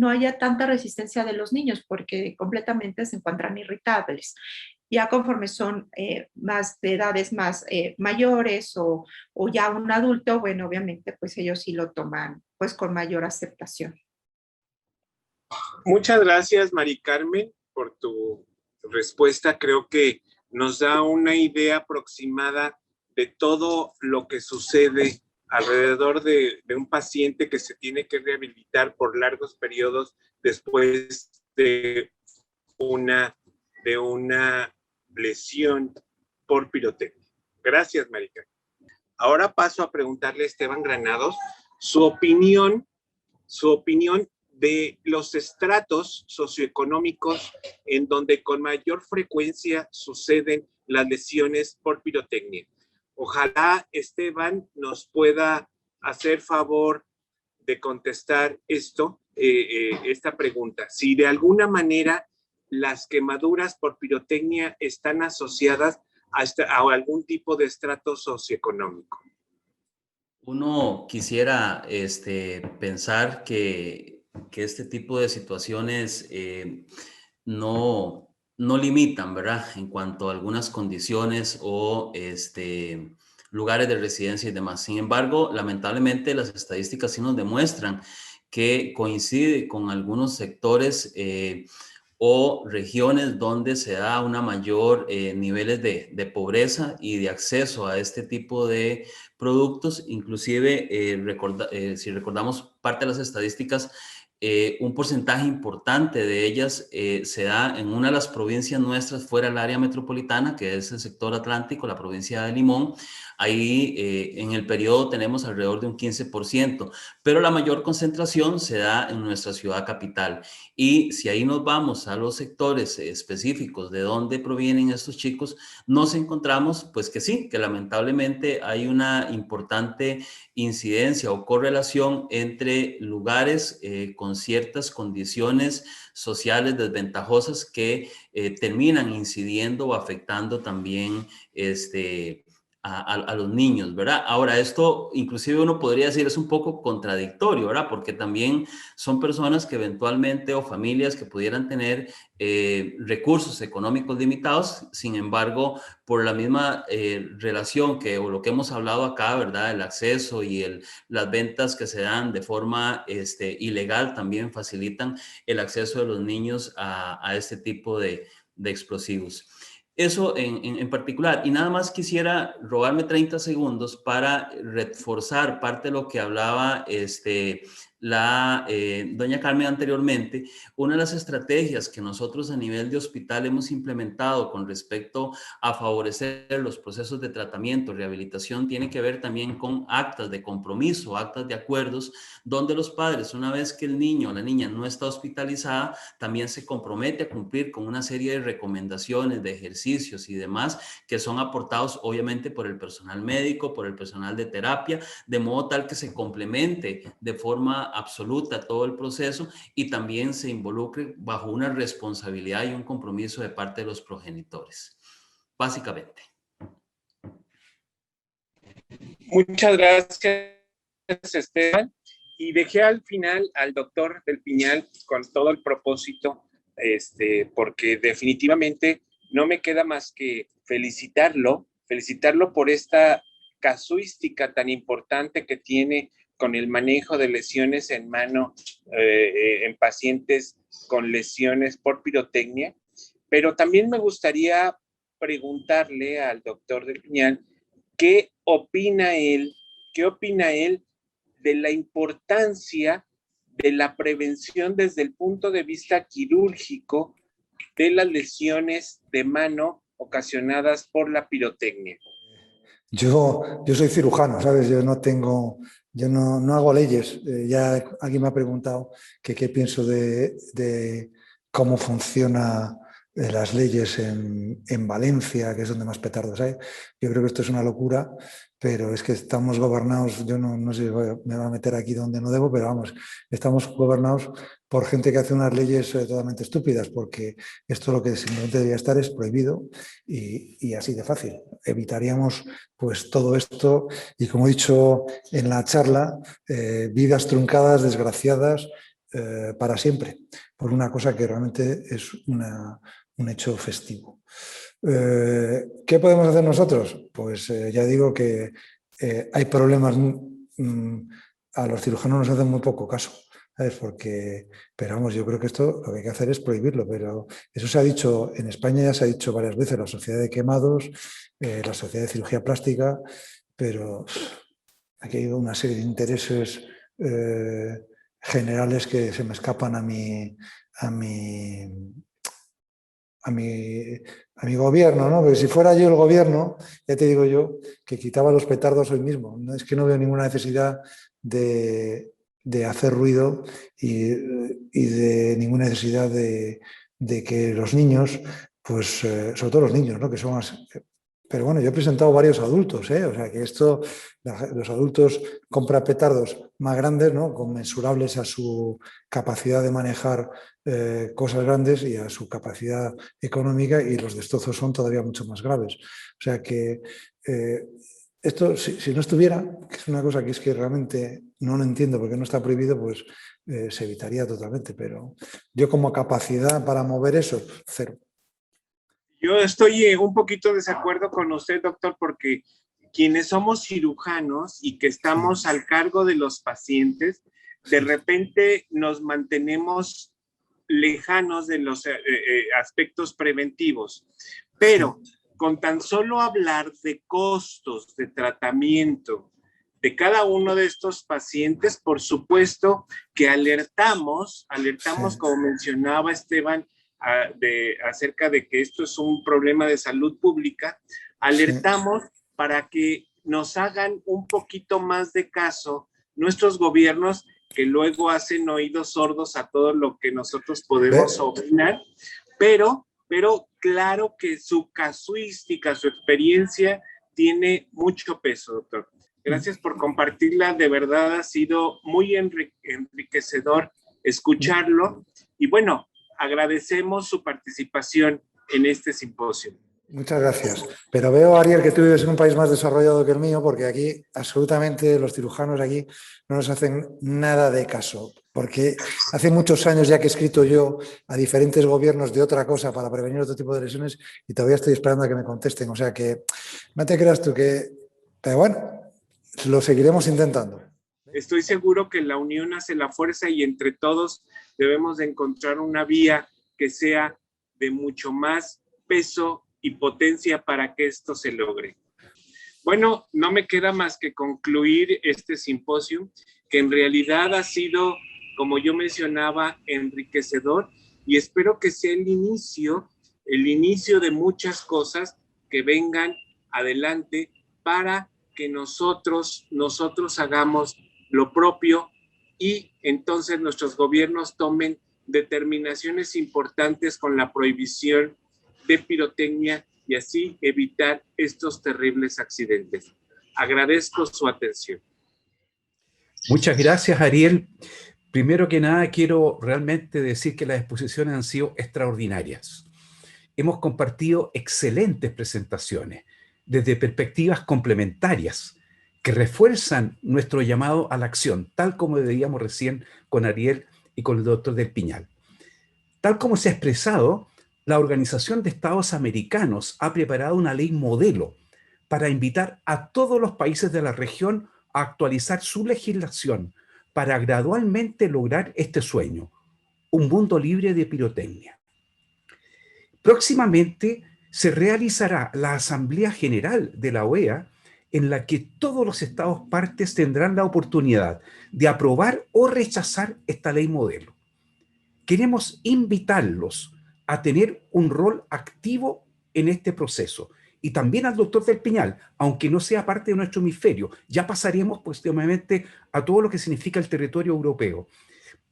haya tanta resistencia de los niños porque completamente se encuentran irritables. Ya conforme son más de edades más mayores o ya un adulto, bueno, obviamente pues ellos sí lo toman pues con mayor aceptación. Muchas gracias, Mari Carmen, por tu respuesta. Creo que nos da una idea aproximada de todo lo que sucede alrededor de un paciente que se tiene que rehabilitar por largos periodos después de una lesión por pirotecnia. Gracias, Mari Carmen. Ahora paso a preguntarle a Esteban Granados su opinión de los estratos socioeconómicos en donde con mayor frecuencia suceden las lesiones por pirotecnia. Ojalá Esteban nos pueda hacer favor de contestar esta pregunta. Si de alguna manera las quemaduras por pirotecnia están asociadas a algún tipo de estrato socioeconómico. Uno quisiera pensar que este tipo de situaciones no limitan, ¿verdad? En cuanto a algunas condiciones o lugares de residencia y demás. Sin embargo, lamentablemente las estadísticas sí nos demuestran que coincide con algunos sectores o regiones donde se da una mayor niveles de pobreza y de acceso a este tipo de productos. Inclusive, si recordamos parte de las estadísticas, un porcentaje importante de ellas se da en una de las provincias nuestras fuera del área metropolitana, que es el sector atlántico, la provincia de Limón. Ahí en el periodo tenemos alrededor de un 15%, pero la mayor concentración se da en nuestra ciudad capital. Y si ahí nos vamos a los sectores específicos de dónde provienen estos chicos, nos encontramos pues que sí, que lamentablemente hay una importante incidencia o correlación entre lugares con ciertas condiciones sociales desventajosas que terminan incidiendo o afectando también a los niños, ¿verdad? Ahora, esto inclusive uno podría decir es un poco contradictorio, ¿verdad? Porque también son personas que eventualmente o familias que pudieran tener recursos económicos limitados, sin embargo, por la misma relación o lo que hemos hablado acá, ¿verdad? El acceso y las ventas que se dan de forma ilegal también facilitan el acceso de los niños a este tipo de explosivos. Eso en particular. Y nada más quisiera robarme 30 segundos para reforzar parte de lo que hablaba doña Carmen anteriormente, una de las estrategias que nosotros a nivel de hospital hemos implementado con respecto a favorecer los procesos de tratamiento, rehabilitación, tiene que ver también con actas de compromiso, actas de acuerdos, donde los padres, una vez que el niño o la niña no está hospitalizada, también se compromete a cumplir con una serie de recomendaciones, de ejercicios y demás que son aportados obviamente por el personal médico, por el personal de terapia, de modo tal que se complemente de forma absoluta todo el proceso y también se involucre bajo una responsabilidad y un compromiso de parte de los progenitores, básicamente. Muchas gracias, Esteban. Y dejé al final al doctor del Piñal con todo el propósito, porque definitivamente no me queda más que felicitarlo por esta casuística tan importante que tiene con el manejo de lesiones en mano en pacientes con lesiones por pirotecnia, pero también me gustaría preguntarle al doctor del Piñal ¿qué opina él de la importancia de la prevención desde el punto de vista quirúrgico de las lesiones de mano ocasionadas por la pirotecnia? Yo soy cirujano, ¿sabes? Yo no hago leyes. Ya alguien me ha preguntado qué pienso de cómo funcionan las leyes en Valencia, que es donde más petardos hay. Yo creo que esto es una locura, pero es que estamos gobernados, yo no sé si me va a meter aquí donde no debo, pero vamos, estamos gobernados por gente que hace unas leyes totalmente estúpidas, porque esto lo que simplemente debería estar es prohibido y así de fácil. Evitaríamos pues todo esto y, como he dicho en la charla, vidas truncadas, desgraciadas para siempre, por una cosa que realmente es un hecho festivo. ¿Qué podemos hacer nosotros? Pues ya digo que hay problemas, a los cirujanos nos hacen muy poco caso, ¿sabes? Pero vamos, yo creo que esto lo que hay que hacer es prohibirlo, pero eso se ha dicho en España, ya se ha dicho varias veces, la Sociedad de Quemados, la Sociedad de Cirugía Plástica, pero aquí hay una serie de intereses generales que se me escapan a mi gobierno, ¿no? Porque si fuera yo el gobierno, ya te digo yo, que quitaba los petardos hoy mismo. No es que no veo ninguna necesidad de hacer ruido y de ninguna necesidad de que los niños, pues sobre todo los niños, ¿no? Que son más... Pero bueno, yo he presentado varios adultos, ¿eh? O sea que los adultos compran petardos más grandes, ¿no? Conmensurables a su capacidad de manejar cosas grandes y a su capacidad económica, y los destrozos son todavía mucho más graves. O sea que esto, si no estuviera, que es una cosa que es que realmente no lo entiendo porque no está prohibido, pues se evitaría totalmente. Pero yo, como capacidad para mover eso, cero. Yo estoy un poquito de desacuerdo con usted, doctor, porque quienes somos cirujanos y que estamos al cargo de los pacientes, de repente nos mantenemos lejanos de los aspectos preventivos. Pero con tan solo hablar de costos de tratamiento de cada uno de estos pacientes, por supuesto que alertamos, como mencionaba Esteban, acerca de que esto es un problema de salud pública, alertamos para que nos hagan un poquito más de caso nuestros gobiernos, que luego hacen oídos sordos a todo lo que nosotros podemos opinar, pero claro que su casuística, su experiencia tiene mucho peso, doctor. Gracias por compartirla, de verdad ha sido muy enriquecedor escucharlo y bueno, agradecemos su participación en este simposio. Muchas gracias. Pero veo, Ariel, que tú vives en un país más desarrollado que el mío, porque aquí absolutamente los cirujanos aquí no nos hacen nada de caso. Porque hace muchos años ya que he escrito yo a diferentes gobiernos de otra cosa para prevenir otro tipo de lesiones y todavía estoy esperando a que me contesten. O sea que no te creas tú que... Pero bueno, lo seguiremos intentando. Estoy seguro que la unión hace la fuerza y entre todos debemos de encontrar una vía que sea de mucho más peso y potencia para que esto se logre. Bueno, no me queda más que concluir este simposio que en realidad ha sido, como yo mencionaba, enriquecedor, y espero que sea el inicio de muchas cosas que vengan adelante para que nosotros hagamos lo propio y entonces nuestros gobiernos tomen determinaciones importantes con la prohibición de pirotecnia y así evitar estos terribles accidentes. Agradezco su atención. Muchas gracias, Ariel. Primero que nada, quiero realmente decir que las exposiciones han sido extraordinarias. Hemos compartido excelentes presentaciones desde perspectivas complementarias que refuerzan nuestro llamado a la acción, tal como veíamos recién con Ariel y con el doctor Del Piñal. Tal como se ha expresado, la Organización de Estados Americanos ha preparado una ley modelo para invitar a todos los países de la región a actualizar su legislación para gradualmente lograr este sueño, un mundo libre de pirotecnia. Próximamente se realizará la Asamblea General de la OEA, en la que todos los Estados partes tendrán la oportunidad de aprobar o rechazar esta ley modelo. Queremos invitarlos a tener un rol activo en este proceso. Y también al doctor Del Piñal, aunque no sea parte de nuestro hemisferio, ya pasaremos posteriormente a todo lo que significa el territorio europeo.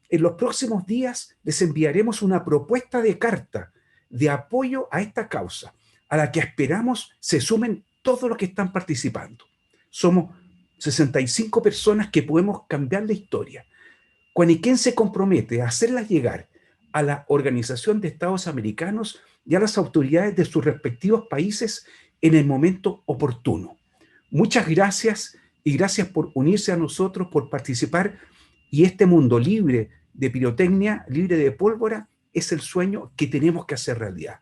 En los próximos días les enviaremos una propuesta de carta de apoyo a esta causa, a la que esperamos se sumen todos los que están participando. Somos 65 personas que podemos cambiar la historia. Cuaniquén se compromete a hacerlas llegar a la Organización de Estados Americanos y a las autoridades de sus respectivos países en el momento oportuno. Muchas gracias y gracias por unirse a nosotros, por participar, y este mundo libre de pirotecnia, libre de pólvora, es el sueño que tenemos que hacer realidad.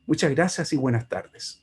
Muchas gracias y buenas tardes.